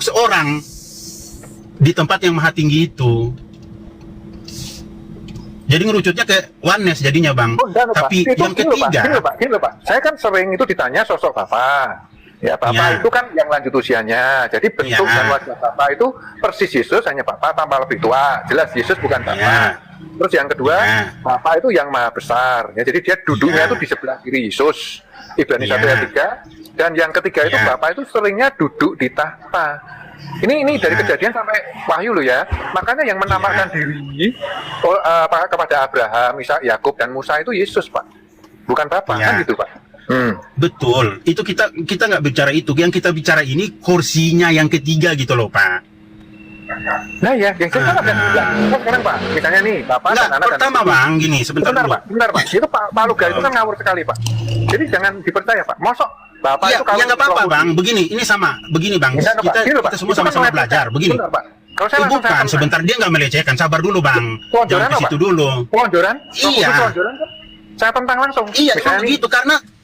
seorang di tempat yang maha tinggi itu. Jadi ngerucutnya ke oneness jadinya bang. Tapi itu, yang ketiga, gini loh, Pak. Saya kan sering itu ditanya sosok Bapak. Ya, Bapak itu kan yang lanjut usianya. Jadi bentuk dan wajah Bapak itu persis Yesus, hanya Bapak tambah lebih tua. Jelas Yesus bukan Bapak. Terus yang kedua, Bapak itu yang maha besar. Ya, jadi dia duduknya itu di sebelah kiri Yesus. Ibrani 1 ayat 3. Dan yang ketiga itu Bapak itu seringnya duduk di tahta. Ini dari kejadian sampai Wahyu loh ya. Makanya yang menamakan diri kepada Abraham, Ishak, Yakub dan Musa itu Yesus, Pak. Bukan Bapak, kan gitu, Pak. Betul. Itu kita nggak bicara itu. Yang kita bicara ini kursinya yang ketiga gitu loh, Pak. Nah ya, yang saya kan sekarang Pak. Misalnya nih, Bapak dan anak pertama dan Bang, gini sebentar Pak. Benar, Pak. Itu Pak Luga itu kan ngawur sekali, Pak. Jadi jangan dipercaya, Pak. Mosok Bapak itu kalau nggak apa-apa, Bang. Begini, ini sama. Begini, Bang. Kita semua sama-sama belajar. Begini. Bukan, sebentar dia nggak melecehkan. Sabar dulu, Bang. Jangan ke situ dulu. Pelonjoran? Iya. Saya tentang langsung. Iya, begitu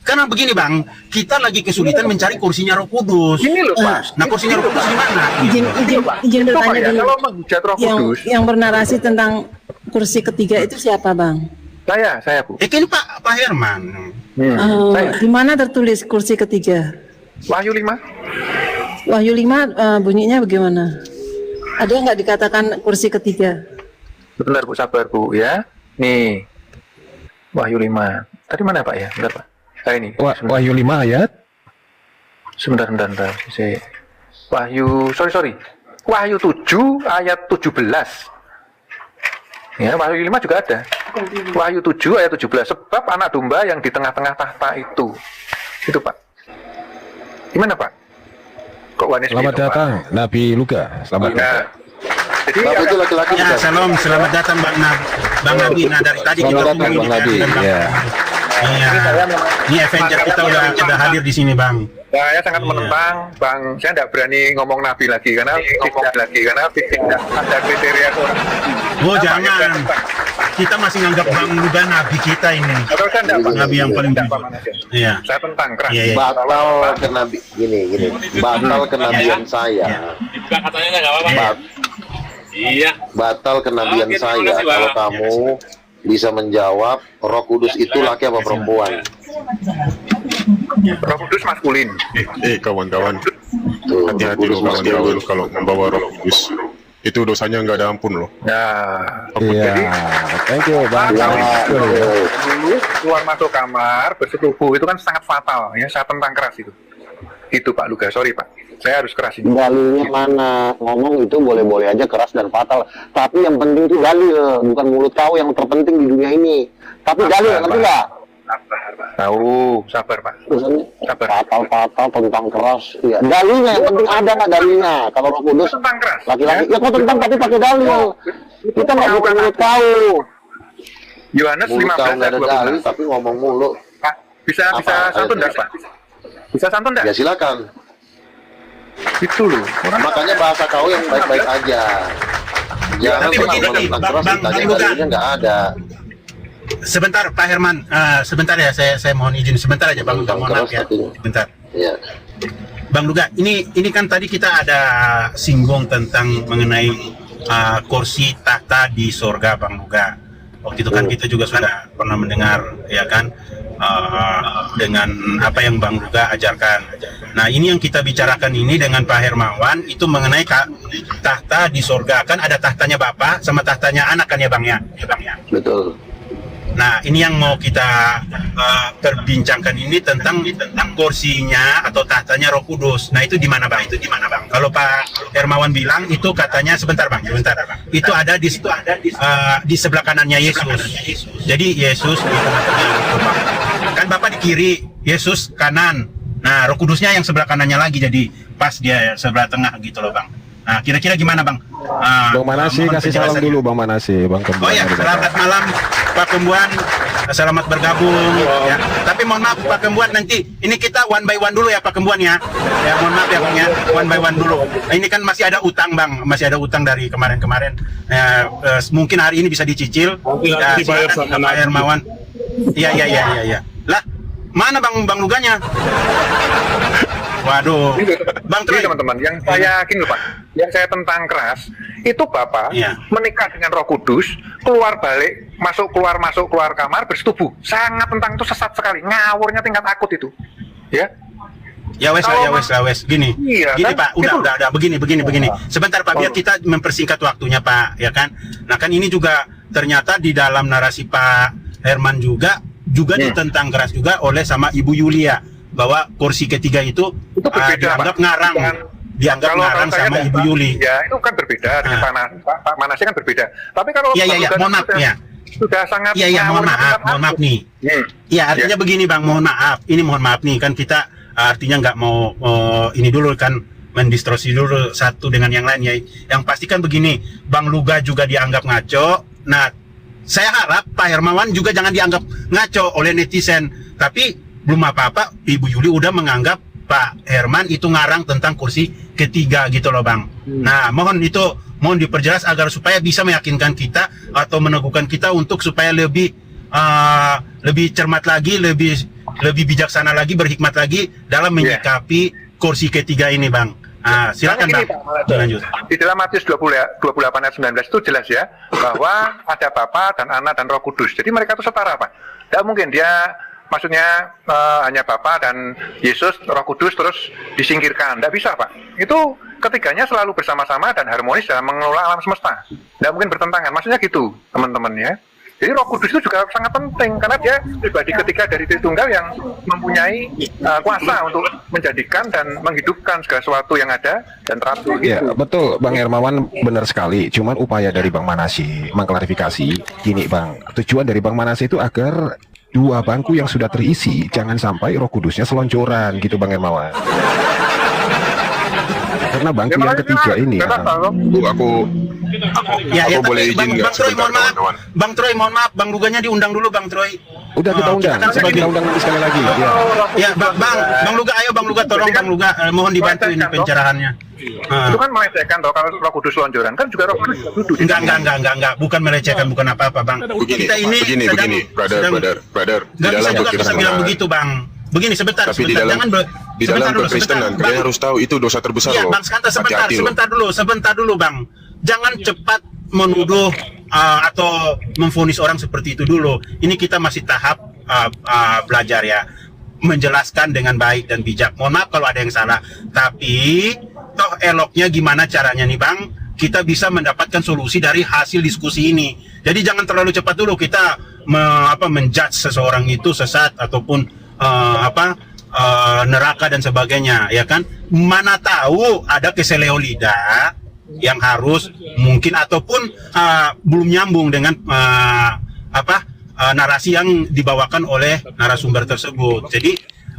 karena begini Bang, kita lagi kesulitan mencari kursinya Roh Kudus. Ini loh Pak. Nah kursinya Roh Kudus di mana? Izin bertanya dulu. Kalau menghujat Roh Kudus. Yang bernarasi tentang kursi ketiga itu siapa Bang? Saya Bu. Ini Pak Herman. Di mana tertulis kursi ketiga? Wahyu 5. Wahyu 5 bunyinya bagaimana? Ada nggak dikatakan kursi ketiga? Bentar Bu, sabar Bu ya. Nih. Wahyu 5. Tadi mana Pak ya? Bentar Pak. Ini. Wahyu 5 ayat. Sebentar. Sorry. Wahyu 7 ayat 17. Ya, Wahyu 5 juga ada. Wahyu 7 ayat 17. Sebab anak domba yang di tengah-tengah tahta itu. Itu Pak. Gimana Pak? Kok Wanes Selamat gitu, datang Pak? Nabi Luka. Selamat datang. Jadi Bapak itu laki-laki Ya, salam, selamat datang Bang Nabi. Nah dari tadi kita Selamat datang Bang Nabi. Ya. Iya. Ini Avenger kita udah hadir di sini Bang. Saya sangat menentang Bang. Saya tidak berani ngomong Nabi lagi karena tidak ada kriteria orang. Oh jangan. Kita masih nganggap Bang Luga Nabi kita ini. Nabi yang paling jujur. Iya. Saya tentang keras. Iya. Batal ke nabi gini. Batal kenabian saya. Bukan katanya nggak apa-apa. Iya. Batal kenabian saya kalau kamu bisa menjawab Roh Kudus itu laki apa perempuan? Roh Kudus maskulin. Kawan-kawan, Tuh, hati-hati Roh loh Kudus kawan-kawan maskulin. kalau membawa Roh Kudus. Itu dosanya nggak ada ampun loh. Nah, Iya. Thank you Bang. dulu keluar masuk kamar bersetubuh itu kan sangat fatal ya. Saya tentang keras itu. Itu Pak Luga, sorry Pak. Saya harus keras ini. Dalilnya mana? Ngomong itu boleh-boleh aja keras dan fatal. Tapi yang penting itu dalil, bukan mulut kau yang terpenting di dunia ini. Tapi dalil, ngerti nggak? Sabar Pak. Tahu, sabar Pak. Sabar. Fatal tentang keras. Ya, dalilnya yang penting ada nggak dalilnya? Kalau Roh Kudus Tentang keras. laki-laki, ya kau tentang tapi pakai dalil. Kita nggak bukan mulut kau. Yohanes Mulut kau 15 nggak ada ayat dalil 12. tapi ngomong mulu. Pak, bisa Apa? santun enggak Ayo, Pak? Bisa santun enggak? Ya silakan. Itu loh. Makanya bahasa kau yang baik-baik aja. Jangan Tapi pernah begini, tentang keras Bang ditanya Luga. dalilnya nggak ada. Sebentar Pak Herman, sebentar ya saya mohon izin sebentar aja Bang, mohon maaf ya. Sebentar. Ya. Bang Luga, ini kan tadi kita ada singgung tentang mengenai kursi tahta di sorga Bang Luga. Waktu itu kan kita juga sudah pernah mendengar ya kan dengan apa yang Bang Luga ajarkan. Nah ini yang kita bicarakan ini dengan Pak Hermawan itu mengenai tahta di sorga, kan ada tahtanya Bapa sama tahtanya anak kan ya Bang ya? Betul. Nah, ini yang mau kita perbincangkan ini tentang kursinya atau tahtanya Roh Kudus. Nah, itu di mana, Bang? Kalau Pak Hermawan bilang itu katanya sebentar. Itu ada di sebelah kanannya Yesus. Jadi Yesus di tengah-tengah gitu, Bang. Kan Bapak di kiri, Yesus kanan. Nah, Roh Kudusnya yang sebelah kanannya lagi, jadi pas dia sebelah tengah gitu loh, Bang. Nah, kira-kira gimana, Bang? Bang Manasi kasih salam dulu Bang Manasi, Bang Kembuan. Oh ya, selamat malam Pak Kembuan. Selamat bergabung ya. Tapi mohon maaf Pak Kembuan, nanti ini kita one by one dulu ya Pak Kembuan ya. Ya mohon maaf ya Bang ya, one by one dulu. Nah, ini kan masih ada utang Bang, masih ada utang dari kemarin-kemarin. Mungkin hari ini bisa dicicil. Ya, silakan Pak Hermawan. Iya. Lah, mana Bang Luganya? Waduh, Ini, Bang ini Troy. teman-teman, yang saya yakin loh Pak, yang saya tentang keras, itu Bapak Iya. menikah dengan Roh Kudus, keluar balik, masuk keluar kamar, bersetubuh. Sangat tentang itu sesat sekali, ngawurnya tingkat akut itu. Ya, Ya wes lah, ya wes. Gini, Iya, gini kan? Pak, udah, Itu. begini. Sebentar Pak, biar kita mempersingkat waktunya Pak, ya kan? Nah kan ini juga ternyata di dalam narasi Pak Herman juga ditentang keras juga oleh sama Ibu Yulia bahwa kursi ketiga itu berbeda, dianggap Pak. ngarang, dianggap kalau ngarang saya sama dan Ibu Pak- Yuli. Ya, itu kan berbeda dengan Pak Manasnya kan berbeda. Tapi kalau Iya, Bang Lugan mohon maaf sudah, ya. sudah sangat Iya, mohon ngawurnya maaf tingkat akut. nih. Ya artinya Ya. begini Bang, mohon maaf nih kan kita artinya nggak mau ini dulu kan mendistorsi dulu satu dengan yang lain ya. Yang pasti kan begini, Bang Luga juga dianggap ngaco. Nah, saya harap Pak Hermawan juga jangan dianggap ngaco oleh netizen. Tapi belum apa-apa, Ibu Yuli udah menganggap Pak Herman itu ngarang tentang kursi ketiga gitu loh Bang. Nah, mohon diperjelas agar supaya bisa meyakinkan kita atau meneguhkan kita untuk supaya lebih cermat lagi, lebih bijaksana lagi, berhikmat lagi dalam menyikapi kursi ketiga ini Bang. Silakan Karena Bang, gini, Pak, lanjut. di dalam Matius 28 ayat 19 itu jelas ya bahwa ada Bapa dan Anak dan Roh Kudus. Jadi mereka itu setara Pak. Tidak mungkin dia maksudnya hanya Bapa dan Yesus, Roh Kudus terus disingkirkan. Tidak bisa Pak. Itu ketiganya selalu bersama-sama dan harmonis dalam mengelola alam semesta. Tidak mungkin bertentangan. Maksudnya gitu teman-teman ya. Jadi Roh Kudus itu juga sangat penting karena dia pribadi ketiga dari Tritunggal yang mempunyai kuasa untuk menjadikan dan menghidupkan segala sesuatu yang ada dan teratur Ya, gitu. betul Bang Hermawan, benar sekali. Cuman upaya dari Bang Manasih mengklarifikasi gini Bang, tujuan dari Bang Manasih itu agar dua bangku yang sudah terisi jangan sampai Roh Kudusnya selonjoran gitu Bang Hermawan. Karena bangku yang ketiga ini ya, Aku Ya, Aku boleh tapi izin nggak Bang Troy, sebentar, mohon maaf. kawan-kawan? Bang Troy, mohon maaf. Bang Luganya diundang dulu, Bang Troy. udah kita undang, kan sebagai- kita undang nanti sekali lagi. Ya. Ya, Bang Luga, ayo Bang Luga, tolong Bang Luga, mohon dibantu ini pencerahannya. Itu kan melecehkan toh kalau Roh Kudus selonjoran kan juga Roh Kudus duduk di Enggak, bukan melecehkan, bukan apa-apa, Bang. begini, Kita ini begini, brother. Nggak bisa juga kita bilang berkristenan. begitu, Bang. Begini, sebentar, Tapi di dalam jangan di dalam berkristenan Bang. kalian harus tahu itu dosa terbesar Iya, loh. Bang Skanta, Hati-hati loh. sebentar dulu, Bang. Jangan cepat menuduh atau memvonis orang seperti itu dulu. Ini kita masih tahap belajar ya, menjelaskan dengan baik dan bijak. Mohon maaf kalau ada yang salah, tapi toh eloknya gimana caranya nih Bang? Kita bisa mendapatkan solusi dari hasil diskusi ini. Jadi jangan terlalu cepat dulu kita menjudge seseorang itu sesat ataupun neraka dan sebagainya, ya kan? Mana tahu ada keseleo lidah yang harus mungkin ataupun belum nyambung dengan narasi yang dibawakan oleh narasumber tersebut. Jadi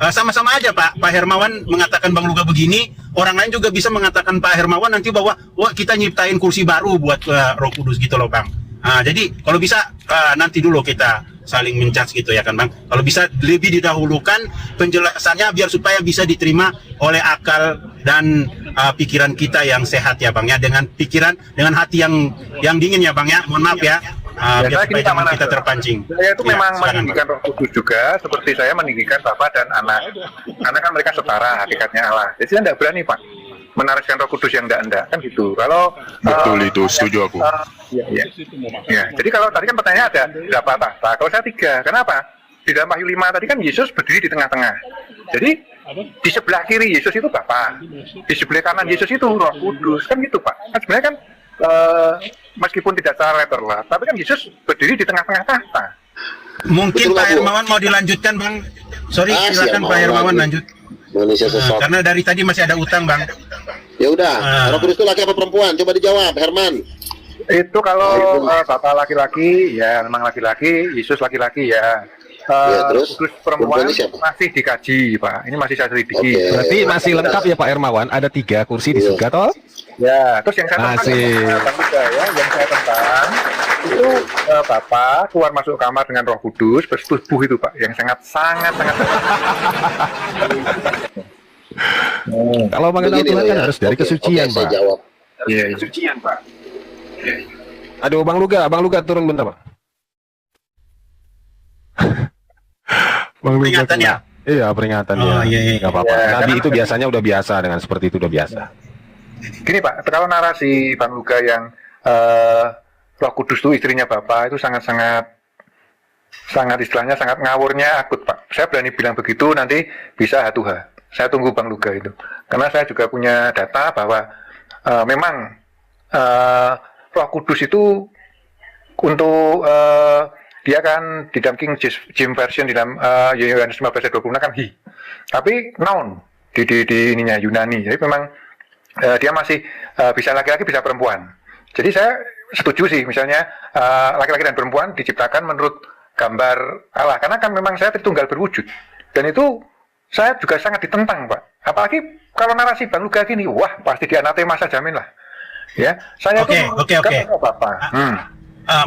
sama-sama aja Pak Hermawan mengatakan Bang Luga begini, orang lain juga bisa mengatakan Pak Hermawan nanti bahwa wah kita nyiptain kursi baru buat Roh Kudus gitu loh Bang. Jadi kalau bisa nanti dulu kita saling menjudge gitu ya kan Bang. Kalau bisa lebih didahulukan penjelasannya biar supaya bisa diterima oleh akal dan pikiran kita yang sehat ya Bang ya, dengan pikiran dengan hati yang dingin ya Bang ya. Mohon maaf ya. Biar saya supaya gini, jangan Pak kita Manas. terpancing. Saya itu Ya, memang silakan, meninggikan Bang. Roh Kudus juga, seperti saya meninggikan Bapa dan Anak. Karena kan mereka setara hakikatnya Allah. Jadi saya tidak berani Pak menarasikan Roh Kudus yang enggak kan gitu. Kalau Betul itu, setuju aku. Ya. Jadi kalau tadi kan pertanyaan ada berapa tahta? Kalau saya 3. Kenapa? Di dalam Wahyu 5 tadi kan Yesus berdiri di tengah-tengah. Jadi di sebelah kiri Yesus itu Bapa, di sebelah kanan Yesus itu Roh Kudus, kan gitu Pak. Kan sebenarnya kan meskipun tidak secara letterlah, tapi kan Yesus berdiri di tengah-tengah tahta. Mungkin Betul, Pak Bu. Hermawan mau dilanjutkan Bang. Sorry, siap, silakan mau Pak Hermawan lanjut. lanjut. Manusia sesat. Karena dari tadi masih ada utang Bang. Ya udah, Roh Kudus itu laki apa perempuan? Coba dijawab, Herman. Itu kalau Bapa laki-laki, ya memang laki-laki, Yesus laki-laki ya. Ya, terus? Kudus perempuan Perempuannya siapa? masih dikaji Pak. Ini masih saya selidiki. Oke. Berarti masih lengkap ya Pak Hermawan, ada 3 kursi di Iya. surga toh? Ya, terus yang saya tentang Masih. yang saya tentang itu Bapa keluar masuk kamar dengan Roh Kudus bersetubuh itu Pak, yang sangat. Kalau mengenal Begini Tuhan loh kan ya. harus dari Oke, kesucian oke, saya Pak. jawab. Iya, kesucian Pak. Aduh Bang Luga turun bentar Pak. Bang Luga Peringatan ya. kena. Iya, peringatan Oh, ya. iya, iya. Nggak apa-apa. Iya, Nabi karena- itu biasanya udah biasa dengan seperti itu, udah biasa. Gini Pak, kalau narasi Bang Luga yang Roh Kudus itu istrinya Bapak itu sangat istilahnya sangat ngawurnya akut Pak. Saya berani bilang begitu, nanti bisa hatuha. Saya tunggu Bang Luga itu. Karena saya juga punya data bahwa memang Roh Kudus itu untuk dia kan di dalam King James Version di dalam Yohanes 15:20 kan he. Tapi noun di ininya Yunani. Jadi memang dia masih bisa laki-laki bisa perempuan. Jadi saya setuju sih misalnya laki-laki dan perempuan diciptakan menurut gambar Allah karena kan memang saya Tritunggal berwujud. Dan itu saya juga sangat ditentang Pak. Apalagi kalau narasi Bang Luga gini, wah pasti dianatema saya jamin lah. Ya, saya Oke. Bapak.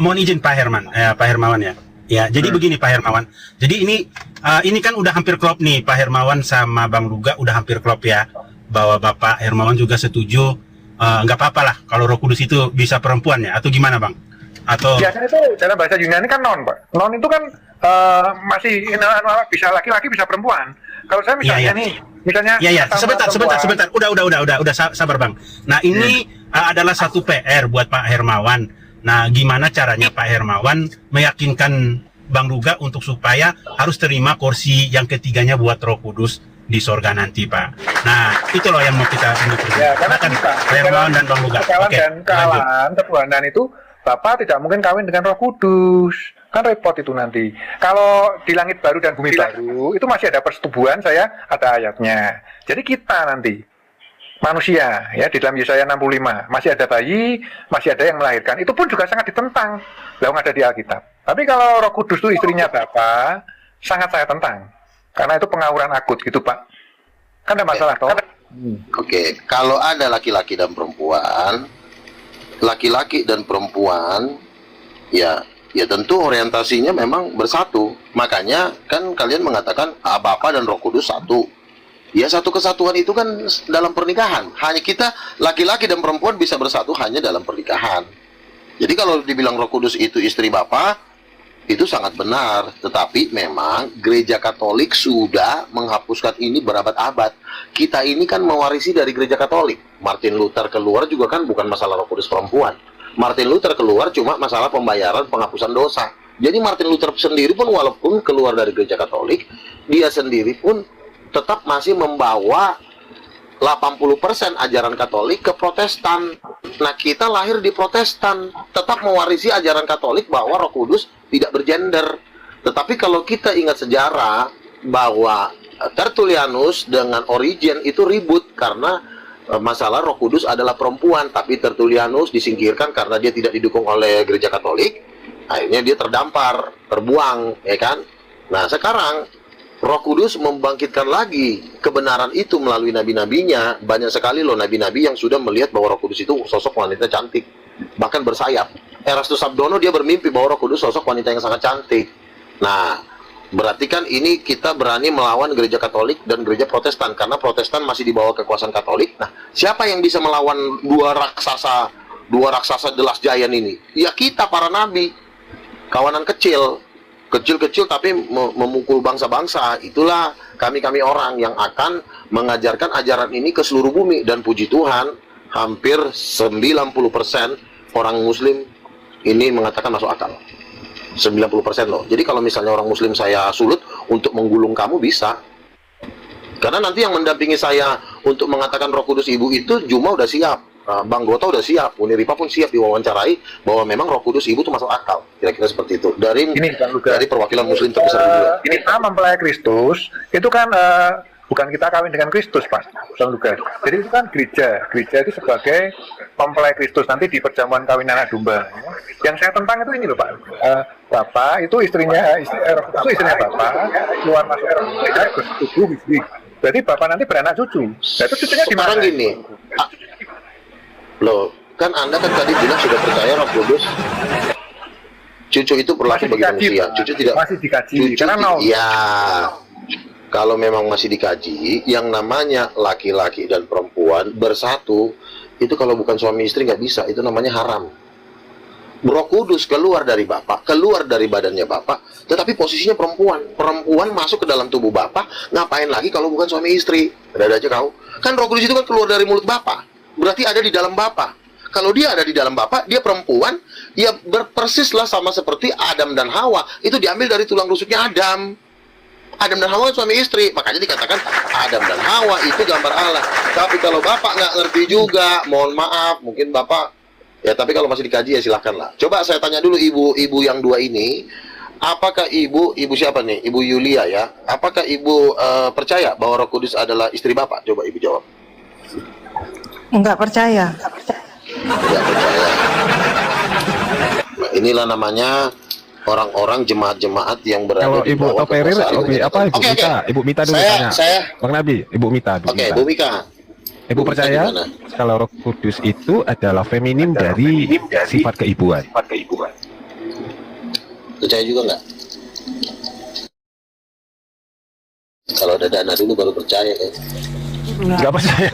Mohon izin Pak Herman, Pak Hermawan ya. Ya, jadi begini Pak Hermawan. Jadi ini kan udah hampir klop nih Pak Hermawan sama Bang Luga udah hampir klop ya. Bahwa Bapak Hermawan juga setuju nggak apa-apa lah kalau Roh Kudus itu bisa perempuan ya atau gimana Bang? Atau biasanya itu dalam bahasa Yunani kan non Pak. Non itu kan masih bisa laki-laki bisa perempuan. Kalau saya misalnya nih, misalnya ya sebentar. Udah sabar Bang. Nah, ini adalah satu PR buat Pak Hermawan. Nah, gimana caranya Pak Hermawan meyakinkan Bang Luga untuk supaya harus terima kursi yang ketiganya buat Roh Kudus di sorga nanti Pak. Nah, itu loh yang mau kita ya, karena kan Pak Pak Hermawan dan Bang Luga. Kekalahan Oke, dan kekalahan ketuhanan itu Bapak tidak mungkin kawin dengan Roh Kudus. Kan repot itu nanti. Kalau di langit baru dan bumi baru, itu masih ada persetubuhan, saya ada ayatnya. Jadi kita nanti, manusia, ya di dalam Yesaya 65, masih ada bayi, masih ada yang melahirkan. Itu pun juga sangat ditentang. Yang ada di Alkitab. Tapi kalau Roh Kudus itu istrinya Bapak, sangat saya tentang. Karena itu pengawuran akut gitu Pak. Kan ada masalah toh? Oke, kalau ada laki-laki dan perempuan, ya tentu orientasinya memang bersatu. Makanya kan kalian mengatakan Bapa dan Roh Kudus satu. Ya satu kesatuan itu kan dalam pernikahan. Hanya kita laki-laki dan perempuan bisa bersatu hanya dalam pernikahan. Jadi kalau dibilang Roh Kudus itu istri Bapa, itu sangat benar. Tetapi memang Gereja Katolik sudah menghapuskan ini berabad-abad. Kita ini kan mewarisi dari Gereja Katolik. Martin Luther keluar juga kan bukan masalah Roh Kudus perempuan. Martin Luther keluar cuma masalah pembayaran penghapusan dosa. Jadi Martin Luther sendiri pun walaupun keluar dari Gereja Katolik, dia sendiri pun tetap masih membawa 80% ajaran Katolik ke Protestan. Nah, kita lahir di Protestan, tetap mewarisi ajaran Katolik bahwa Roh Kudus tidak bergender. Tetapi kalau kita ingat sejarah bahwa Tertullianus dengan Origen itu ribut karena masalah Roh Kudus adalah perempuan, tapi Tertullianus disingkirkan karena dia tidak didukung oleh Gereja Katolik. Akhirnya dia terdampar, terbuang, ya kan? Nah, sekarang Roh Kudus membangkitkan lagi kebenaran itu melalui nabi-nabinya. Banyak sekali loh nabi-nabi yang sudah melihat bahwa Roh Kudus itu sosok wanita cantik, bahkan bersayap. Erastus Sabdono dia bermimpi bahwa Roh Kudus sosok wanita yang sangat cantik. Nah, berarti kan ini kita berani melawan Gereja Katolik dan Gereja Protestan, karena Protestan masih di bawah kekuasaan Katolik. Nah, siapa yang bisa melawan dua raksasa The Last Giant ini? Ya kita, para nabi, kawanan kecil tapi memukul bangsa-bangsa. Itulah kami orang yang akan mengajarkan ajaran ini ke seluruh bumi. Dan puji Tuhan, hampir 90% orang Muslim ini mengatakan masuk akal. 90% loh. Jadi kalau misalnya orang Muslim saya sulut untuk menggulung kamu, bisa. Karena nanti yang mendampingi saya untuk mengatakan Roh Kudus Ibu itu Juma udah siap, Bang Gota udah siap, Uniripa pun siap diwawancarai bahwa memang Roh Kudus Ibu itu masuk akal. Kira-kira seperti itu. Dari perwakilan Muslim terbesar di dunia. Ini kita mempelai Kristus, itu kan bukan kita kawin dengan Kristus, Pak. Jadi itu kan gereja. Gereja itu sebagai mempelai Kristus nanti di perjamuan kawin anak domba. Yang saya tentang itu ini loh, Pak. Bapak itu istrinya Bapak, keluar masuk bersetubuh istri. Berarti Bapak nanti beranak cucu. Nah, itu cucunya di mana? Sekarang gini. Loh, kan Anda kan tadi bilang sudah percaya Roh Kudus. Cucu itu berlaku bagi manusia. Cucu tidak masih dikaji. Ya. Kalau memang masih dikaji, yang namanya laki-laki dan perempuan bersatu, itu kalau bukan suami istri nggak bisa, itu namanya haram. Roh Kudus keluar dari Bapa, keluar dari badannya Bapa, tetapi posisinya perempuan. Perempuan masuk ke dalam tubuh Bapa, ngapain lagi kalau bukan suami istri? Ada aja kau. Kan Roh Kudus itu kan keluar dari mulut Bapa, berarti ada di dalam Bapa. Kalau dia ada di dalam Bapa, dia perempuan, dia bersislah sama seperti Adam dan Hawa. Itu diambil dari tulang rusuknya Adam. Adam dan Hawa suami istri, makanya dikatakan Adam dan Hawa itu gambar Allah. Tapi kalau Bapak nggak ngerti juga, mohon maaf, mungkin Bapak ya, tapi kalau masih dikaji ya silahkan lah. Coba saya tanya dulu ibu yang dua ini, apakah ibu siapa nih? Ibu Yulia ya. Apakah ibu percaya bahwa Roh Kudus adalah istri Bapak? Coba ibu jawab. Enggak percaya. Tidak percaya. Nah, inilah namanya orang-orang jemaat-jemaat yang berada Kalau di Ibu bawah Toperir, kekuasaan oke, gereja apa Ibu Katolik. Mita? Ibu Mita dulu tanya. Bang Nabi, Ibu Mita. Oke, Bu Mika. Ibu percaya Gimana? kalau Roh Kudus itu adalah feminim dari sifat keibuan. Percaya juga nggak? Kalau ada dana dulu baru percaya kan? Enggak percaya.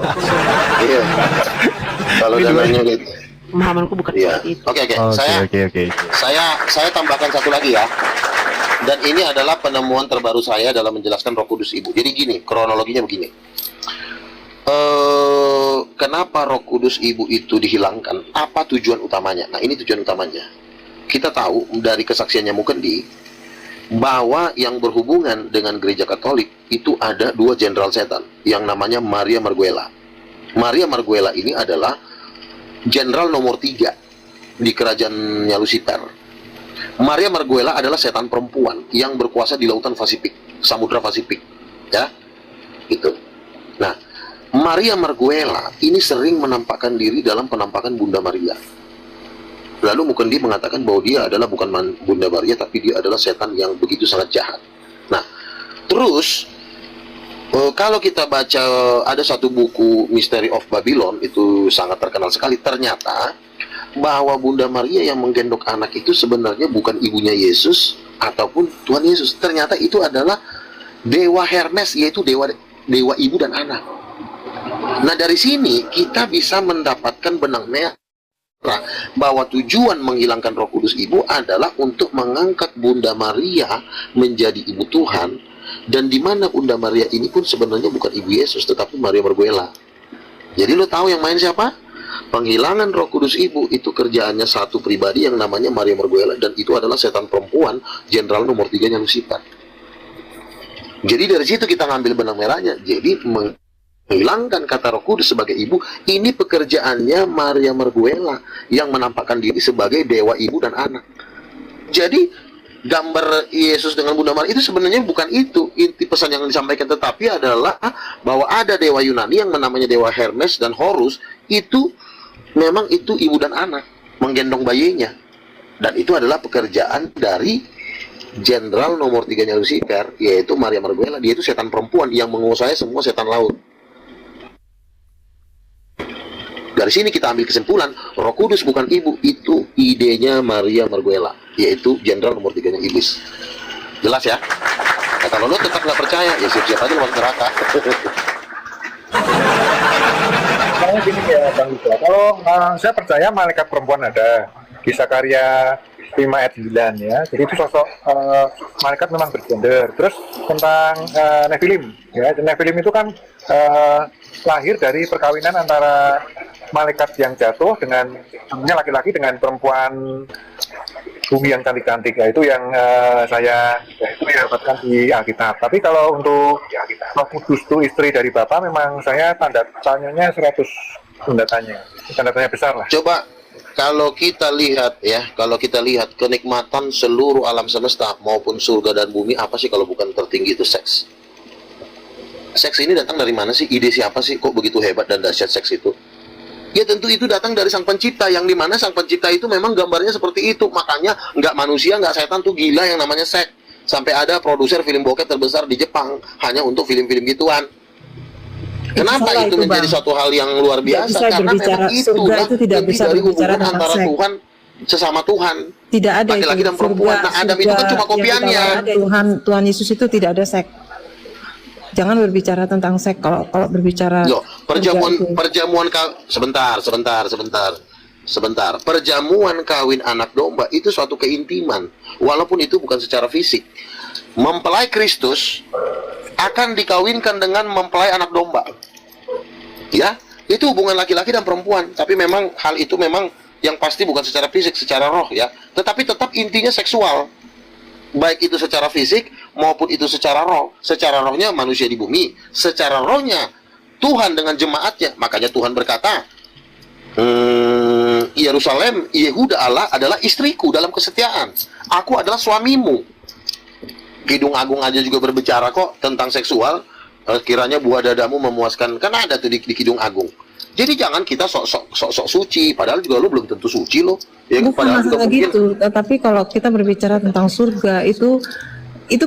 Iya. Kalau Ini dua- dananya gitu. Pemahamanku bukan Iya. seperti itu. Oke. Oke. Saya tambahkan satu lagi ya. Dan ini adalah penemuan terbaru saya dalam menjelaskan Roh Kudus Ibu. Jadi gini, kronologinya begini. Kenapa Roh Kudus Ibu itu dihilangkan? Apa tujuan utamanya? Nah, ini tujuan utamanya. Kita tahu dari kesaksiannya Mukendi bahwa yang berhubungan dengan gereja Katolik itu ada dua jenderal setan yang namanya Maria Marguela. Maria Marguela ini adalah jenderal nomor 3 di kerajaannya Lucifer. Maria Marguela adalah setan perempuan yang berkuasa di lautan Pasifik, Samudra Pasifik, ya, itu. Nah, Maria Marguela ini sering menampakkan diri dalam penampakan Bunda Maria. Lalu Mukendi mengatakan bahwa dia adalah bukan Bunda Maria, tapi dia adalah setan yang begitu sangat jahat. Nah, terus kalau kita baca ada satu buku Mystery of Babylon, itu sangat terkenal sekali. Ternyata bahwa Bunda Maria yang menggendong anak itu sebenarnya bukan ibunya Yesus ataupun Tuhan Yesus. Ternyata itu adalah dewa Hermes, yaitu dewa ibu dan anak. Nah, dari sini kita bisa mendapatkan benang merah bahwa tujuan menghilangkan Roh Kudus Ibu adalah untuk mengangkat Bunda Maria menjadi ibu Tuhan, dan di mana Bunda Maria ini pun sebenarnya bukan ibu Yesus tetapi Maria Marguela. Jadi lo tahu yang main siapa? Penghilangan Roh Kudus Ibu itu kerjaannya satu pribadi yang namanya Maria Marguela, dan itu adalah setan perempuan jenderal nomor 3-nya Lucifer. Jadi dari situ kita ngambil benang merahnya. Jadi menghilangkan kata Roh Kudus sebagai ibu, ini pekerjaannya Maria Marguela yang menampakkan diri sebagai dewa ibu dan anak. Jadi gambar Yesus dengan Bunda Maria itu sebenarnya bukan itu inti pesan yang disampaikan, tetapi adalah bahwa ada dewa Yunani yang namanya dewa Hermes dan Horus, itu memang itu ibu dan anak menggendong bayinya, dan itu adalah pekerjaan dari jenderal nomor 3-nya Lucifer, yaitu Maria Marguela. Dia itu setan perempuan yang menguasai semua setan laut. Dari sini kita ambil kesimpulan, Roh Kudus bukan ibu, itu idenya Maria Marguela, yaitu jenderal nomor 3-nya iblis. Jelas ya? Nah, kalau lo tetap nggak percaya, ya siap-siap aja lo masuk neraka. Soalnya gini ya Bang Yuda, kalau saya percaya malaikat perempuan ada di Sakaria 5 ayat 9 ya. Jadi itu sosok malaikat memang bergender. Terus tentang Nephilim ya, Nephilim itu kan lahir dari perkawinan antara malaikat yang jatuh dengan laki-laki dengan perempuan bumi yang cantik-cantik, ya itu yang saya dapatkan di Alkitab. Tapi kalau untuk Roh Kudus itu istri dari Bapa, memang saya tanda tanyanya 100 tanda tanya besar lah. Coba kalau kita lihat ya, kalau kita lihat kenikmatan seluruh alam semesta maupun surga dan bumi, apa sih kalau bukan tertinggi itu seks? Seks ini datang dari mana sih? Ide siapa sih kok begitu hebat dan dahsyat seks itu? Ya tentu itu datang dari Sang Pencipta, yang dimana Sang Pencipta itu memang gambarnya seperti itu. Makanya nggak manusia, nggak setan tuh gila yang namanya seks. Sampai ada produser film bokep terbesar di Jepang hanya untuk film-film gituan. Kenapa salah itu itu, menjadi Bang. suatu hal yang luar biasa? bisa Karena berbicara, memang surga itulah itu tidak inti bisa dari berbicara hubungan tentang antara seks. Tuhan sesama Tuhan. Tidak ada Laki-laki itu. dan perempuan. Nah, Adam itu kan cuma kopiannya. Tuhan Yesus itu tidak ada seks. Jangan berbicara tentang seks kalau berbicara Loh, surga itu. perjamuan sebentar. sebentar. Perjamuan kawin anak domba itu suatu keintiman, walaupun itu bukan secara fisik. Mempelai Kristus akan dikawinkan dengan mempelai anak domba. Ya, itu hubungan laki-laki dan perempuan. Tapi memang hal itu memang yang pasti bukan secara fisik, secara roh ya. Tetapi tetap intinya seksual. Baik itu secara fisik maupun itu secara roh. Secara rohnya manusia di bumi, secara rohnya Tuhan dengan jemaatnya. Makanya Tuhan berkata, Yerusalem, Yehuda Allah adalah istriku dalam kesetiaan. Aku adalah suamimu. Kidung Agung aja juga berbicara kok tentang seksual. Kiranya buah dadamu memuaskan. Kan ada tuh di Kidung Agung. Jadi jangan kita sok suci, padahal juga lo belum tentu suci lo. Ya, Bukan padahal juga masalah mungkin gitu, tapi kalau kita berbicara tentang surga itu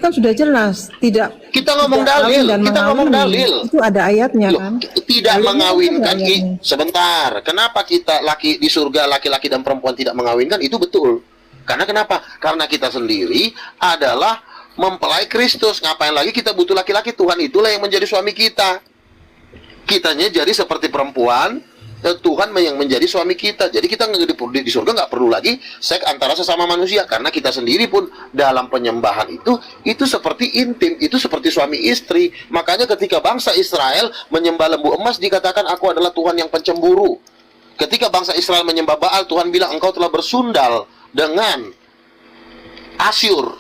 kan sudah jelas, tidak kita ngomong tidak dalil, kawin dan kita ngomong mengawini. dalil. Itu ada ayatnya Loh, kan. tidak Ayatnya mengawinkan ada ayatnya. sebentar. Kenapa kita di surga laki-laki dan perempuan tidak mengawinkan? Itu betul. Karena kenapa? Karena kita sendiri adalah mempelai Kristus. Ngapain lagi kita butuh laki-laki? Tuhan itulah yang menjadi suami kita. Kitanya jadi seperti perempuan, Tuhan yang menjadi suami kita. Jadi kita di surga nggak perlu lagi seks antara sesama manusia, karena kita sendiri pun dalam penyembahan itu seperti intim, itu seperti suami istri. Makanya ketika bangsa Israel menyembah lembu emas dikatakan aku adalah Tuhan yang pencemburu. Ketika bangsa Israel menyembah Baal, Tuhan bilang engkau telah bersundal dengan Asyur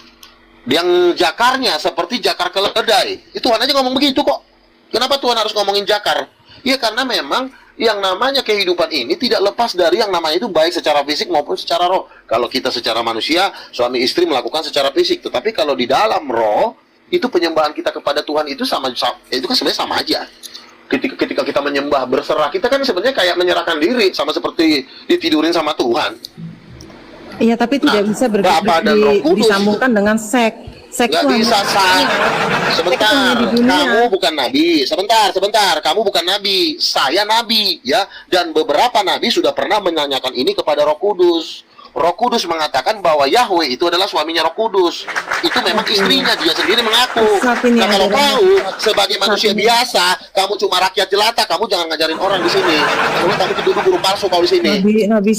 yang jakarnya seperti jakar keledai. Itu Tuhan aja ngomong begitu kok. Kenapa Tuhan harus ngomongin jakar? Ya karena memang yang namanya kehidupan ini tidak lepas dari yang namanya itu baik secara fisik maupun secara roh. Kalau kita secara manusia, suami istri melakukan secara fisik. Tetapi kalau di dalam roh, itu penyembahan kita kepada Tuhan itu itu kan sebenarnya sama aja. Ketika kita menyembah berserah, kita kan sebenarnya kayak menyerahkan diri, sama seperti ditidurin sama Tuhan. Iya, tapi tidak bisa Bapa dan Roh Kudus disambungkan dengan seks. nggak bisa sah. Sebentar, kamu bukan nabi. Sebentar, kamu bukan nabi. Saya nabi, ya. Dan beberapa nabi sudah pernah menanyakan ini kepada Roh Kudus. Roh Kudus mengatakan bahwa Yahweh itu adalah suaminya Roh Kudus. Itu memang istrinya, dia sendiri mengaku. Nah, kalau kau sebagai manusia biasa, kamu cuma rakyat jelata, kamu jangan ngajarin orang di sini. Kamu dituduh guru palsu kau di sini.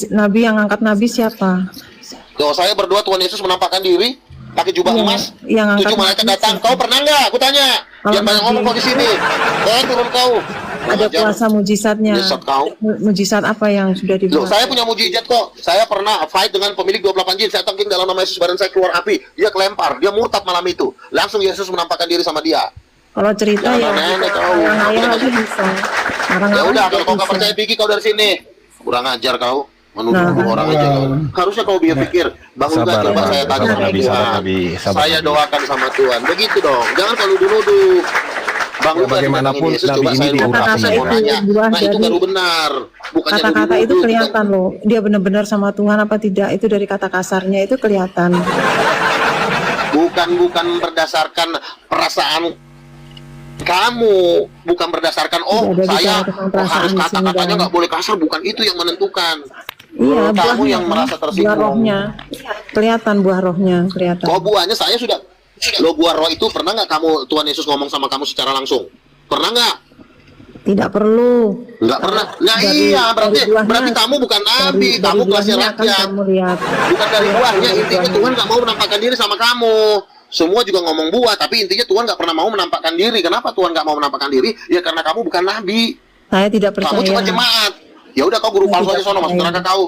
Nabi yang angkat nabi siapa? Kalau saya berdoa Tuhan Yesus menampakkan diri pakai jubah emas, yang 7 malaikat datang. Kau pernah nggak? Aku tanya. Jangan banyak ngomong kau di sini. Turun kau. Ada kuasa mujizatnya. Mujizat kau. Mujizat apa yang sudah Loh, dibuat? saya punya mujizat kok. Saya pernah fight dengan pemilik 28 jin. Saya tangking dalam nama Yesus, badan saya keluar api. Dia kelempar, dia murtad malam itu. Langsung Yesus menampakkan diri sama dia. Kalau cerita ya, orang ayah aja bisa. Ya udah, kalau kau nggak percaya, pergi kau dari sini. Kurang ajar kau. Menuduh orang aja kau. Harusnya kau pikir, bangun gak, coba saya tanya sama Tuhan. Saya doakan sama Tuhan. Begitu dong. Jangan kalau nuduh. Bang Luka bagaimanapun Yesus, Nabi coba ini saya diurapi. saya mau nanya. Nah itu baru benar. Bukannya Kata-kata itu nuduh-nuduh, kelihatan loh. Dia benar-benar sama Tuhan apa tidak? Itu dari kata kasarnya itu kelihatan. bukan berdasarkan perasaan kamu, bukan berdasarkan saya harus kata-katanya nggak boleh kasar, bukan itu yang menentukan. Iya, Kamu yang merasa buah tersinggung. rohnya kelihatan, buah rohnya kelihatan. Kok buahnya saya sudah. Lo buah roh itu pernah nggak kamu Tuhan Yesus ngomong sama kamu secara langsung? Pernah nggak? Tidak perlu. Nggak pernah. Nah Dari- iya, berarti dari buahnya. kamu bukan nabi, Dari kamu kelasnya buahnya akan rakyat. kamu lihat. Bukan dari buahnya, intinya Tuhan nggak mau menampakkan diri sama kamu. Semua juga ngomong buah, tapi intinya Tuhan nggak pernah mau menampakkan diri. Kenapa Tuhan nggak mau menampakkan diri? Ya karena kamu bukan nabi. Saya tidak percaya. Kamu cuma jemaat. Ya udah kau guru Saya palsu aja tidak sono, masuk percaya. neraka kau.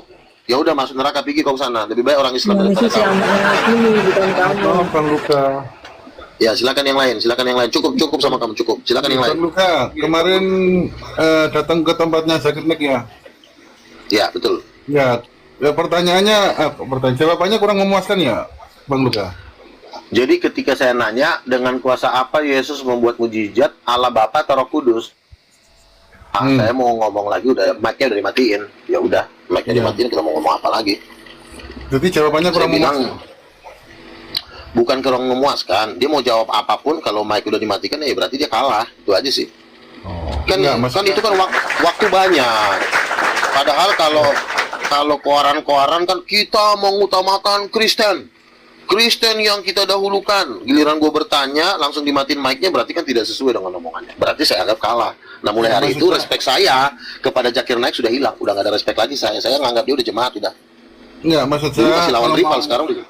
Ya udah masuk neraka, pergi kau sana. Lebih baik orang Islam Yang daripada Yesus yang kau. menghakimi, bukan kamu. Bang Luka. Ya silakan yang lain, cukup sama kamu cukup. Silakan yang lain. Bang Luka, kemarin datang ke tempatnya Zakir Nek ya? Ya betul. Ya, pertanyaannya, jawabannya kurang memuaskan ya, Bang Luka? Jadi ketika saya nanya dengan kuasa apa Yesus membuat mujizat, Allah Bapa atau Roh Kudus? Saya mau ngomong lagi, udah mic-nya udah dimatiin. Ya udah, mic-nya dimatiin, kita mau ngomong apa lagi? Jadi jawabannya Saya kurang bilang memuaskan. bukan kurang memuaskan. Dia mau jawab apapun, kalau mic udah dimatikan ya berarti dia kalah. Itu aja sih. Kan itu kan waktu banyak. Padahal kalau koran-koran kan kita mengutamakan Kristen. Kristen yang kita dahulukan. Giliran gue bertanya, langsung dimatiin mic-nya, berarti kan tidak sesuai dengan omongannya. Berarti saya anggap kalah. Nah, mulai hari itu respect saya kepada Zakir Naik sudah hilang. Udah nggak ada respect lagi saya. Saya nganggap dia udah jemaat, udah. Enggak, maksud Dulu saya masih lawan kalau rival, mau- sekarang udah.